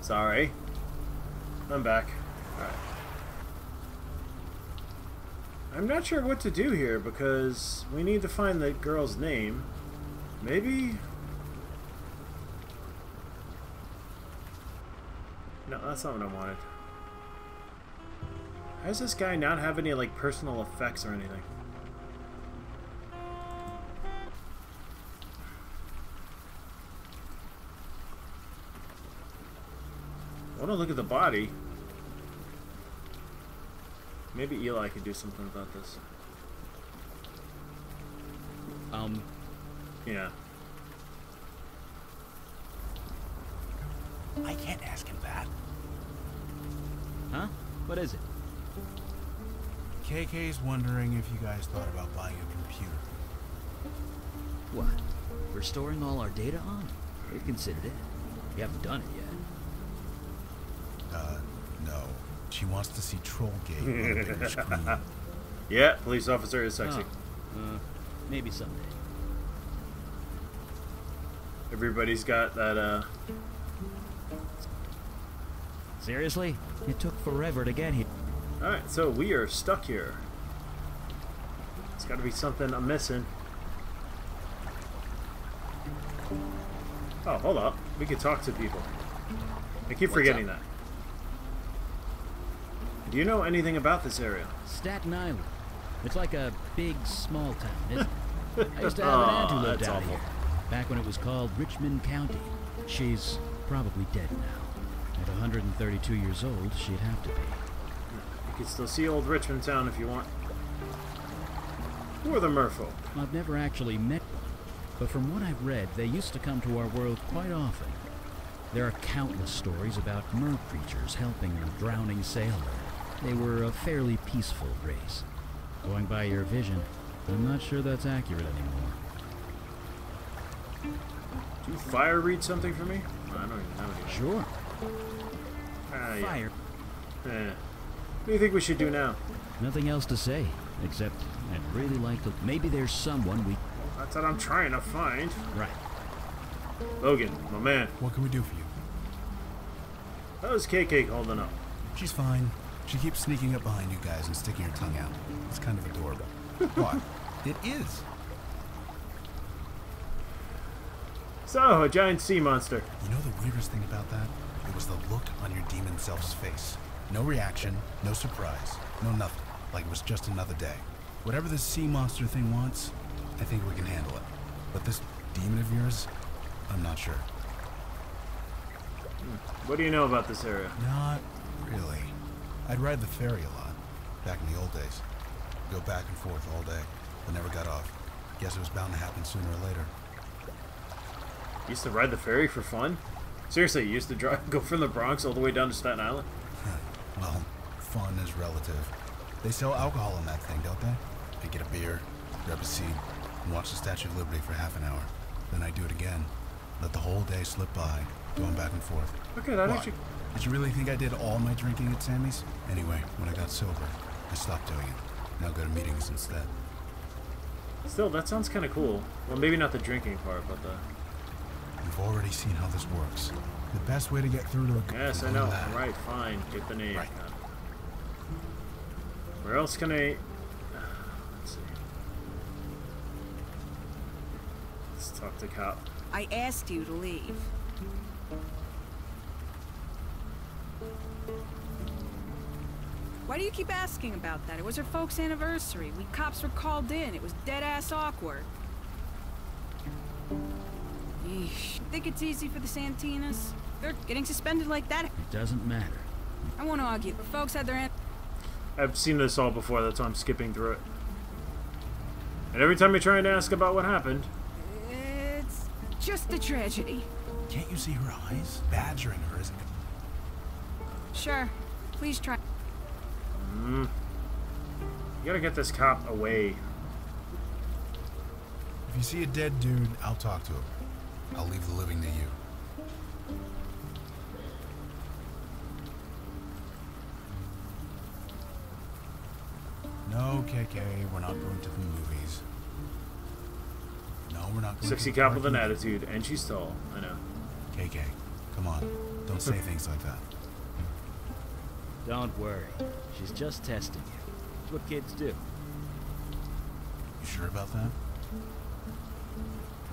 Sorry. I'm back. Alright. I'm not sure what to do here because we need to find the girl's name. Maybe... No, that's not what I wanted. How does this guy not have any, like, personal effects or anything? I want to look at the body. Maybe Eli could do something about this. Yeah. I can't ask him that. Huh? What is it? KK's wondering if you guys thought about buying a computer. What? We're storing all our data on? We've considered it. We haven't done it yet. No. She wants to see Trollgate on a bigger screen. Yeah, police officer is sexy. Oh, maybe someday. Everybody's got that, Seriously? It took forever to get here. Alright, so we are stuck here. There's gotta be something I'm missing. Oh, hold up. We could talk to people. I keep forgetting that. Do you know anything about this area? Staten Island. It's like a big, small town, isn't it? I used to have an aunt who lived out here, back when it was called Richmond County. She's probably dead now. At 132 years old, she'd have to be. You can still see old Richmond Town if you want. Who are the merfolk? I've never actually met them, but from what I've read, they used to come to our world quite often. There are countless stories about mer creatures helping a drowning sailor. They were a fairly peaceful race. Going by your vision, I'm not sure that's accurate anymore. Do you fire read something for me? I don't even know any. Sure. Yeah. Fire. What do you think we should do now? Nothing else to say, except I'd really like to... Maybe there's someone we... That's what I'm trying to find. Right. Logan, my man. What can we do for you? How's KK holding up? She's fine. She keeps sneaking up behind you guys and sticking her tongue out. It's kind of adorable. What? It is. So, a giant sea monster. You know the weirdest thing about that? It was the look on your demon self's face. No reaction, no surprise, no nothing. Like it was just another day. Whatever this sea monster thing wants, I think we can handle it. But this demon of yours, I'm not sure. What do you know about this area? Not really. I'd ride the ferry a lot, back in the old days. Go back and forth all day, but never got off. Guess it was bound to happen sooner or later. You used to ride the ferry for fun? Seriously, you used to go from the Bronx all the way down to Staten Island? Well, fun is relative. They sell alcohol in that thing, don't they? I get a beer, grab a seat, and watch the Statue of Liberty for half an hour. Then I do it again. Let the whole day slip by, going back and forth. Okay, that Why? actually... Did you really think I did all my drinking at Sammy's? Anyway, when I got sober, I stopped doing it. Now go to meetings instead. Still, that sounds kind of cool. Well, maybe not the drinking part, but the... You've already seen how this works. The best way to get through to a... Yes, I know. Right, fine. Get the name. Right. Where else can I... Let's see. Let's talk to cop. I asked you to leave. Why do you keep asking about that? It was her folks' anniversary. We cops were called in. It was dead-ass awkward. Yeesh. Think it's easy for the Santinas? They're getting suspended like that. It doesn't matter. I won't argue. The folks had their... I've seen this all before, that's why I'm skipping through it. And every time you're trying to ask about what happened... It's just a tragedy. Can't you see her eyes? Badgering her isn't... Sure. Please try. You gotta get this cop away. If you see a dead dude, I'll talk to him. I'll leave the living to you. No, KK, we're not going to the movies. No, we're not going Sexy to the cop with an party. attitude, and she's tall. I know. KK, come on. Don't say things like that. Don't worry. She's just testing you. It's what kids do. You sure about that?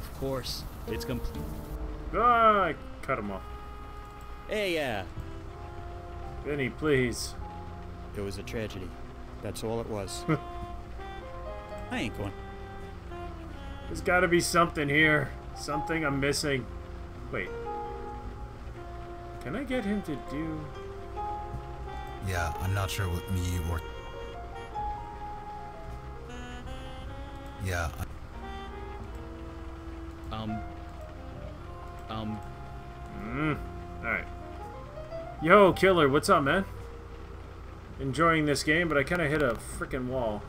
Of course. It's complete. Ah, I cut him off. Hey, Vinny, please. it was a tragedy. That's all it was. I ain't going. There's gotta be something here. Something I'm missing. Wait. Can I get him to do... Yeah, I'm not sure what me or... Yeah, Alright. Yo, Killer, what's up, man? Enjoying this game, but I kind of hit a freaking wall.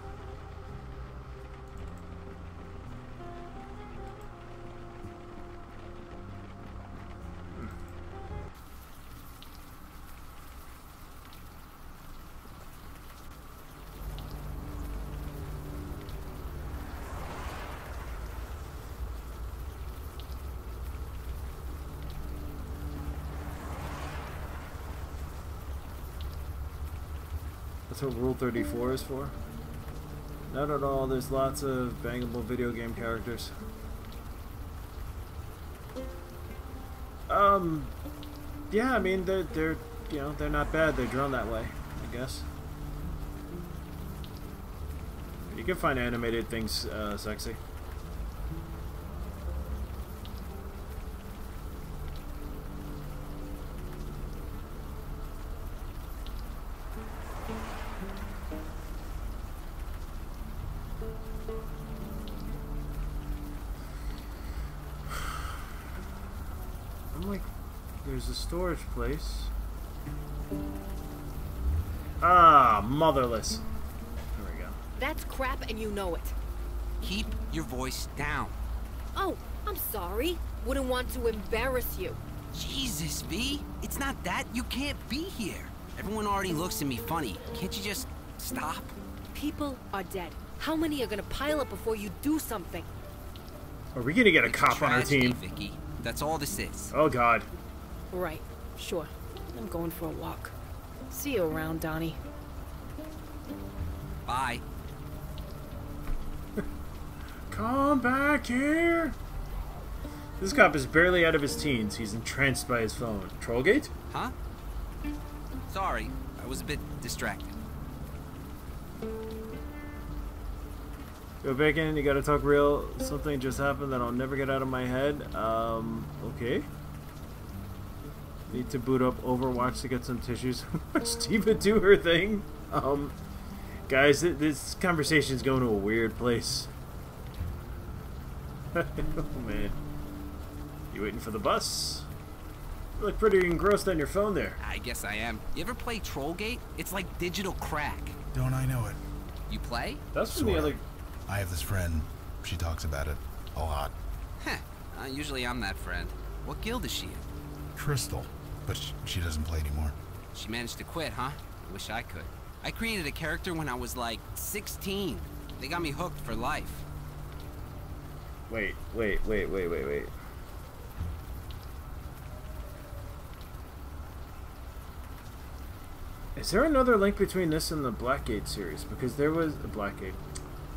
That's what Rule 34 is for? Not at all. There's lots of bangable video game characters. Yeah, I mean they're you know, they're not bad. They're drawn that way, I guess. You can find animated things sexy. There's a storage place. Ah, motherless. There we go. That's crap and you know it. Keep your voice down. Oh, I'm sorry. Wouldn't want to embarrass you. Jesus, V. It's not that. You can't be here. Everyone already looks at me funny. Can't you just stop? People are dead. How many are gonna pile up before you do something? Are we gonna get a cop on our team? Vicky. That's all this is. Oh God. Right. Sure. I'm going for a walk. See you around, Donnie. Bye. Come back here. This cop is barely out of his teens. He's entranced by his phone. Trollgate? Huh? Sorry. I was a bit distracted. Yo, Bacon, you gotta talk real. Something just happened that I'll never get out of my head. Okay. Need to boot up Overwatch to get some tissues. Watch Diva do her thing. Guys, this conversation's going to a weird place. Oh, man. You waiting for the bus? You look pretty engrossed on your phone there. I guess I am. You ever play Trollgate? It's like digital crack. Don't I know it? You play? That's from the other... I have this friend. She talks about it a lot. Heh. Usually I'm that friend. What guild is she in? Crystal. But she doesn't play anymore. She managed to quit, huh? Wish I could. I created a character when I was like 16. They got me hooked for life. Wait. Is there another link between this and the Blackgate series? Because there was the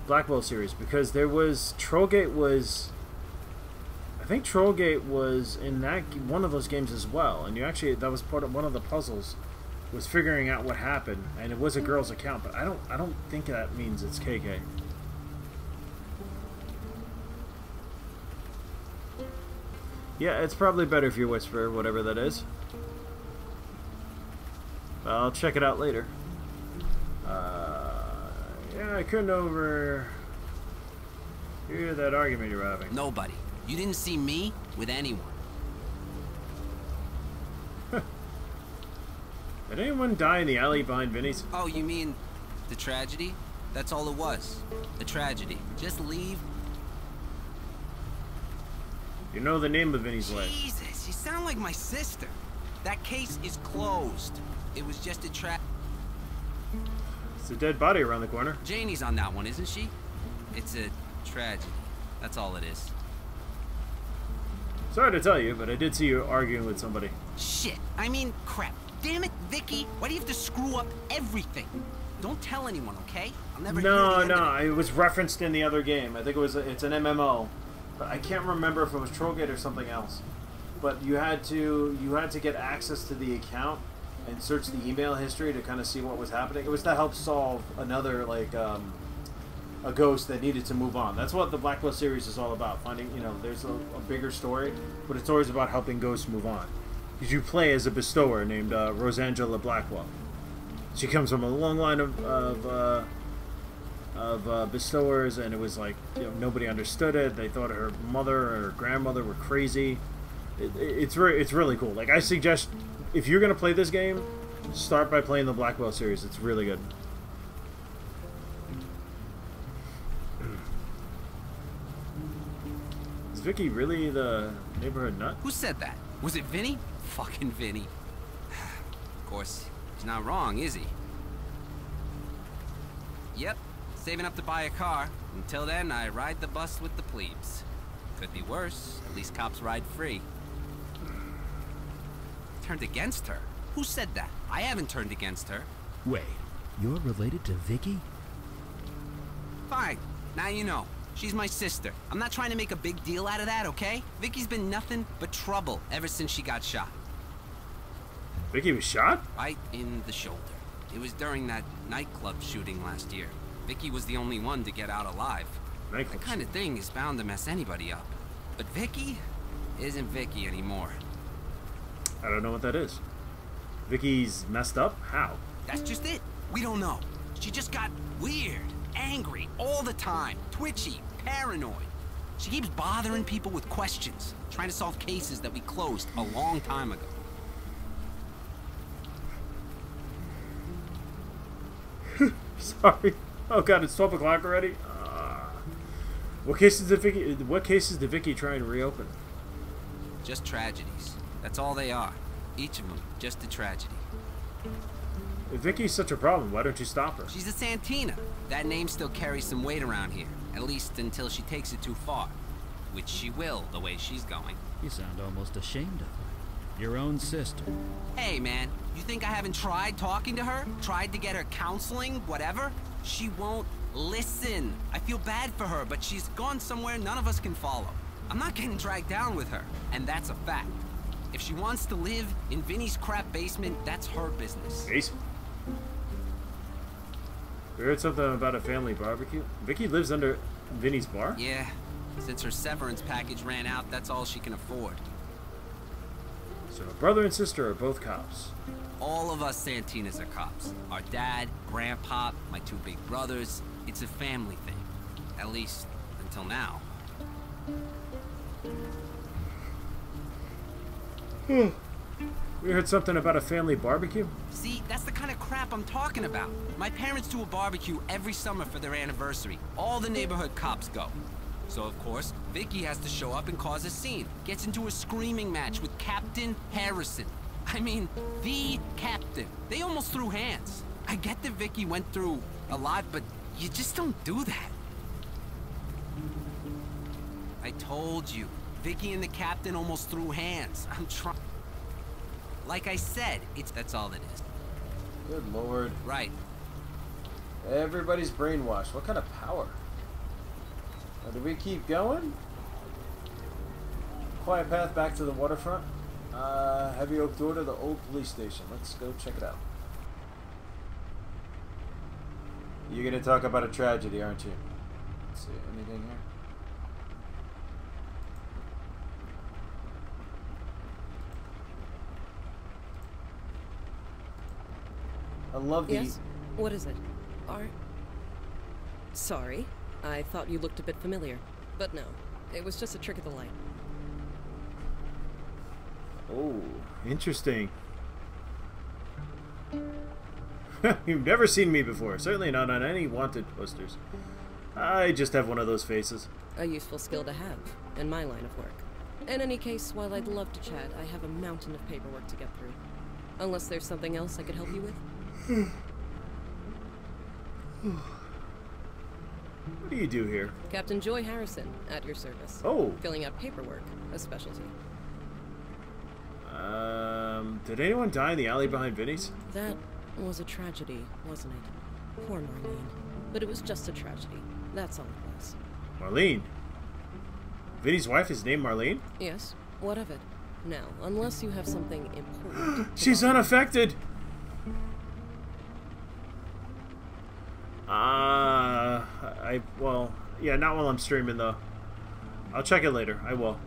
Blackwell series. Because there was Trollgate was. I think Trollgate was in that one of those games as well, and you actually that was part of one of the puzzles, was figuring out what happened, and it was a girl's account, but I don't think that means it's KK. Yeah, it's probably better if you whisper, whatever that is. I'll check it out later. Yeah, I couldn't overhear that argument you're having. Nobody. You didn't see me with anyone. Did anyone die in the alley behind Vinny's? Oh, you mean the tragedy? That's all it was. A tragedy. Just leave. You know the name of Vinny's leg. Jesus, you sound like my sister. That case is closed. It was just a It's a dead body around the corner. Janie's on that one, isn't she? It's a tragedy. That's all it is. Sorry to tell you, but I did see you arguing with somebody. Shit. I mean, crap. Damn it, Vicky. Why do you have to screw up everything? Don't tell anyone, okay? I'll never hear the end of it. It was referenced in the other game. I think it's an MMO. But I can't remember if it was Trollgate or something else. But you had to get access to the account and search the email history to kind of see what was happening. It was to help solve another a ghost that needed to move on. That's what the Blackwell series is all about. Finding, there's a bigger story, but it's always about helping ghosts move on. Because you play as a bestower named Rosangela Blackwell. She comes from a long line of bestowers, and it was like nobody understood it. They thought her mother or her grandmother were crazy. It's really cool. Like, I suggest if you're gonna play this game, start by playing the Blackwell series. It's really good. Is Vicky really the neighborhood nut? Who said that? Was it Vinny? Fucking Vinny. Of course, he's not wrong, is he? Yep, saving up to buy a car. Until then, I ride the bus with the plebes. Could be worse. At least cops ride free. Turned against her? Who said that? I haven't turned against her. Wait, you're related to Vicky? Fine. Now you know. She's my sister. I'm not trying to make a big deal out of that, okay? Vicky's been nothing but trouble ever since she got shot. Vicky was shot? Right in the shoulder. It was during that nightclub shooting last year. Vicky was the only one to get out alive. That kind of thing is bound to mess anybody up. But Vicky isn't Vicky anymore. I don't know what that is. Vicky's messed up? How? That's just it. We don't know. She just got weird, angry all the time, twitchy, paranoid. She keeps bothering people with questions, trying to solve cases that we closed a long time ago. Sorry. Oh god, it's 12 o'clock already? What cases did Vicky try and reopen? Just tragedies. That's all they are. Each of them, just a tragedy. If Vicky's such a problem, why don't you stop her? She's a Santina. That name still carries some weight around here. At least until she takes it too far. Which she will, the way she's going. You sound almost ashamed of her. Your own sister. Hey, man. You think I haven't tried talking to her? Tried to get her counseling? Whatever? She won't listen. I feel bad for her, but she's gone somewhere none of us can follow. I'm not getting dragged down with her, and that's a fact. If she wants to live in Vinny's crap basement, that's her business. Basement? You heard something about a family barbecue? Vicky lives under Vinny's bar? Yeah. Since her severance package ran out, that's all she can afford. So her brother and sister are both cops. All of us Santinas are cops. Our dad, grandpa, my two big brothers. It's a family thing. At least, until now. We heard something about a family barbecue? See, that's the kind of crap I'm talking about. My parents do a barbecue every summer for their anniversary. All the neighborhood cops go. So, of course, Vicky has to show up and cause a scene. Gets into a screaming match with Captain Harrison. I mean, the captain. They almost threw hands. I get that Vicky went through a lot, but you just don't do that. I told you. Vicky and the captain almost threw hands. I'm trying. Like I said, that's all it is. Good lord. Right. Everybody's brainwashed. What kind of power? Now, do we keep going? Quiet path back to the waterfront. Heavy oak door to the old police station. Let's go check it out. You're gonna talk about a tragedy, aren't you? Let's see, anything here? I love the... Yes? What is it? Sorry. I thought you looked a bit familiar. But no. It was just a trick of the light. Oh, interesting. You've never seen me before. Certainly not on any wanted posters. I just have one of those faces. A useful skill to have, in my line of work. In any case, while I'd love to chat, I have a mountain of paperwork to get through. Unless there's something else I could help you with? What do you do here? Captain Joy Harrison, at your service. Oh. Filling out paperwork, a specialty. Did anyone die in the alley behind Vinny's? That was a tragedy, wasn't it? Poor Marlene. But it was just a tragedy. That's all it was. Marlene? Vinny's wife is named Marlene? Yes. What of it? Now, unless you have something important... She's unaffected! Well, yeah, not while I'm streaming, though. I'll check it later. I will.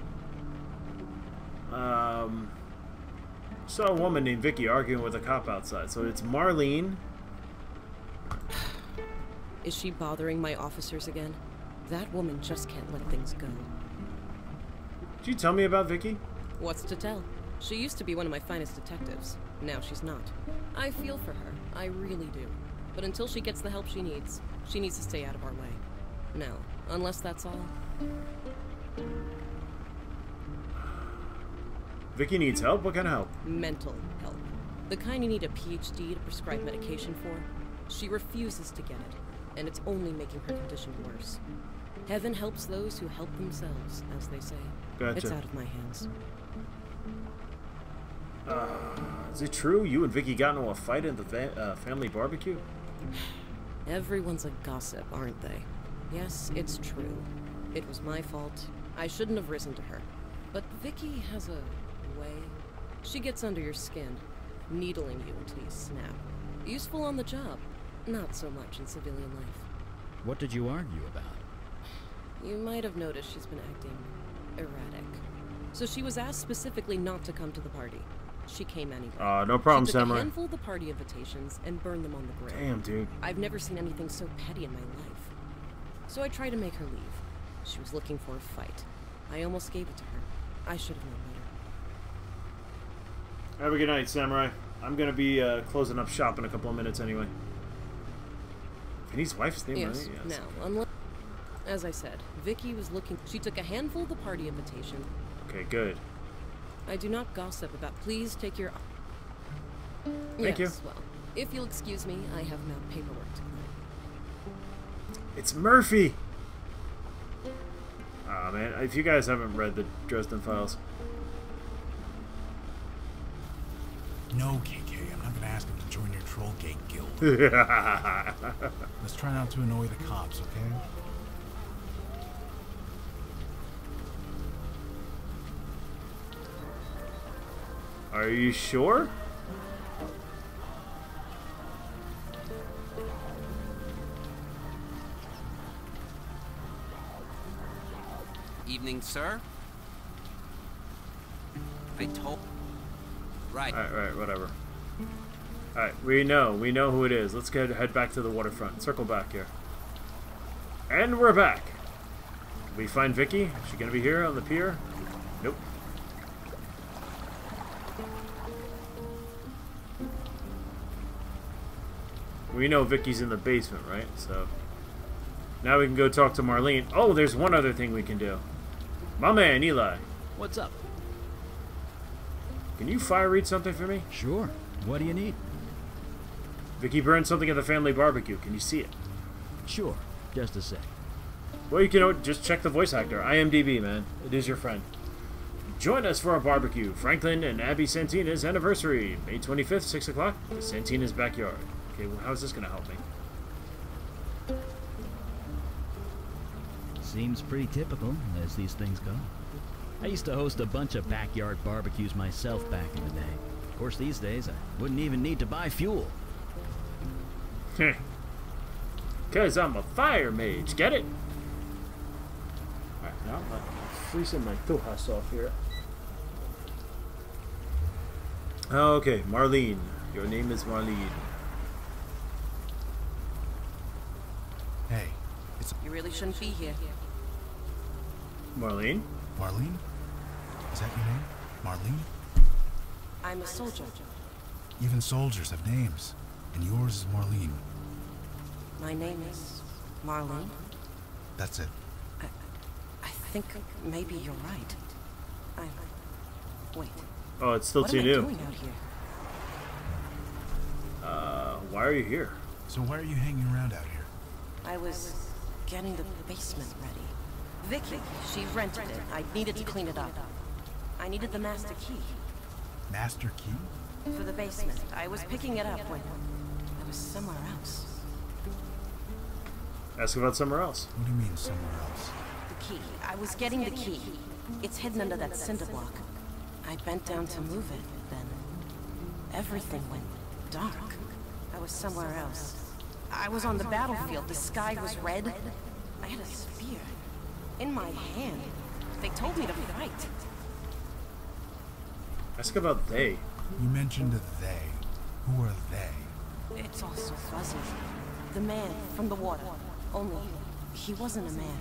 Saw a woman named Vicky arguing with a cop outside, so it's Marlene. Is she bothering my officers again? That woman just can't let things go. Did you tell me about Vicky? What's to tell? She used to be one of my finest detectives. Now she's not. I feel for her. I really do. But until she gets the help she needs to stay out of our way. Now, unless that's all... Vicky needs help? What kind of help? Mental help. The kind you need a PhD to prescribe medication for. She refuses to get it, and it's only making her condition worse. Heaven helps those who help themselves, as they say. Gotcha. It's out of my hands. Is it true you and Vicky got into a fight at the family barbecue? Everyone's a gossip, aren't they? Yes, it's true. It was my fault. I shouldn't have risen to her. But Vicky has a way. She gets under your skin, needling you until you snap. Useful on the job, not so much in civilian life. What did you argue about? You might have noticed she's been acting erratic. So she was asked specifically not to come to the party. She came anyway. No problem, she took Samurai. a handful of the party invitations and burned them on the grill. Damn, dude. I've never seen anything so petty in my life. So I tried to make her leave. She was looking for a fight. I almost gave it to her. I should have known better. Have a good night, Samurai. I'm gonna be closing up shop in a couple of minutes anyway. Vinny's wife's name, Yes. right? Yes. Now, unless... As I said, Vicky was looking... She took a handful of the party invitation. Okay, good. I do not gossip about... Please take your... Thank you. Yes, well, if you'll excuse me, I have now paperwork to clear. It's Murphy! Aw, man. If you guys haven't read the Dresden Files... No, KK, I'm not gonna ask him to join your Trollgate guild. Let's try not to annoy the cops, okay? Are you sure? Evening, sir. I told... Right. Alright, whatever. Alright, we know who it is. Let's head back to the waterfront. Circle back here. And we're back. Did we find Vicky? Is she gonna be here on the pier? Nope. We know Vicky's in the basement, right? So now we can go talk to Marlene. Oh, there's one other thing we can do. My man, Eli. What's up? Can you fire read something for me? Sure. What do you need? Vicky burned something at the family barbecue. Can you see it? Sure. Just a sec. Well, you can just check the voice actor. IMDb, man. It is your friend. Join us for our barbecue. Franklin and Abby Santina's anniversary. May 25th, 6 o'clock. The Santina's backyard. Okay, well, how's this going to help me? Seems pretty typical, as these things go. I used to host a bunch of backyard barbecues myself back in the day. Of course, these days, I wouldn't even need to buy fuel. Heh. 'Cause I'm a fire mage, get it? Alright, now I'm freezing my tujas off here. Okay, Marlene. Your name is Marlene. Hey, it's... You really shouldn't be here. Marlene? Marlene? Is that your name? Marlene? I'm a soldier. Even soldiers have names. And yours is Marlene. My name is Marlene. That's it. I think maybe you're right. Wait. Oh, it's still too What am I new. doing out here? Why are you here? So why are you hanging around out here? I was getting the basement ready. Vicky, she rented it. I needed to clean it up. I needed the master key. Master key? For the basement. I was picking it up when I was somewhere else. Ask about somewhere else. What do you mean, somewhere else? The key. I was getting the key. It's hidden under that cinder block. I bent down to move it, then everything went dark. I was somewhere else. I was on the battlefield. The sky was red. I had a spear in my hand. They told me to fight. Ask about they. You mentioned a they. Who are they? It's all so fuzzy. The man from the water. Only, he wasn't a man.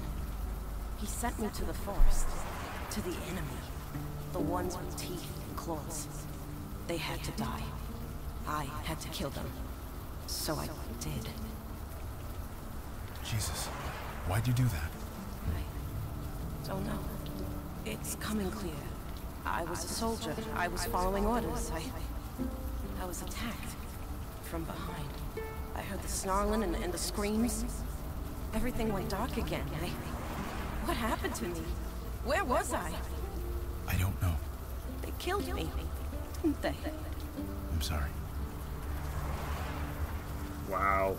He sent me to the forest. To the enemy. The ones with teeth and claws. They had to die. I had to kill them. So I did. Jesus. Why'd you do that? I don't know. It's coming clear. I was a soldier. I was following orders. I was attacked. From behind. I heard the snarling and the screams. Everything went dark again. What happened to me? Where was I? I don't know. They killed me, didn't they? I'm sorry. Wow.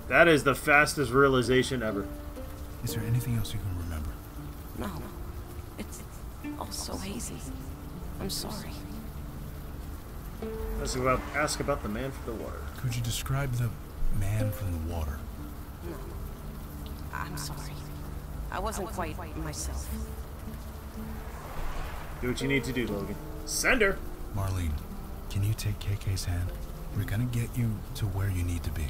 That is the fastest realization ever. Is there anything else you can remember? No. It's all so hazy. I'm sorry. Ask about the man from the water. Could you describe the man from the water? No. I'm sorry. I wasn't quite myself. Do what you need to do, Logan. Send her! Marlene, can you take KK's hand? We're gonna get you to where you need to be.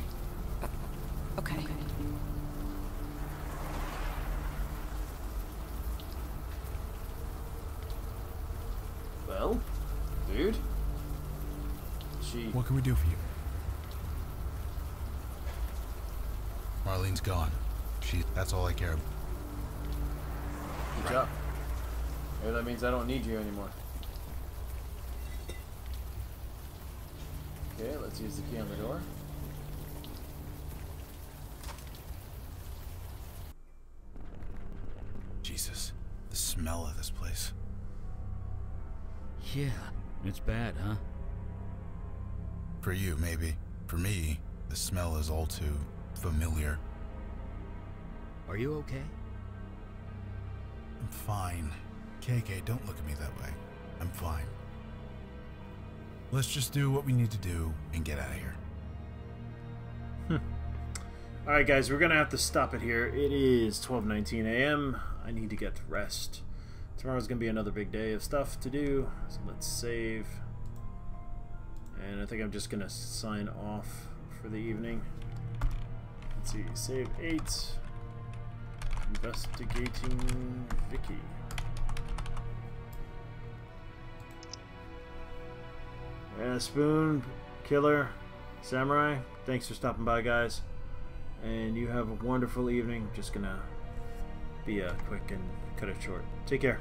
Okay. Well, dude. What can we do for you? Marlene's gone. That's all I care about. Good job. Maybe that means I don't need you anymore. Okay, let's use the key on the door. Jesus, the smell of this place. Yeah, it's bad, huh? For you, maybe. For me, the smell is all too familiar. Are you okay? I'm fine. KK, don't look at me that way. I'm fine. Let's just do what we need to do and get out of here. Alright guys, we're gonna have to stop it here. It is 12:19 a.m. I need to get to rest. Tomorrow's gonna be another big day of stuff to do. So let's save. And I think I'm just gonna sign off for the evening. Let's see, save 8. Investigating Vicky. Spoon, Killer, Samurai, thanks for stopping by, guys. And you have a wonderful evening. Just gonna be quick and cut it short. Take care.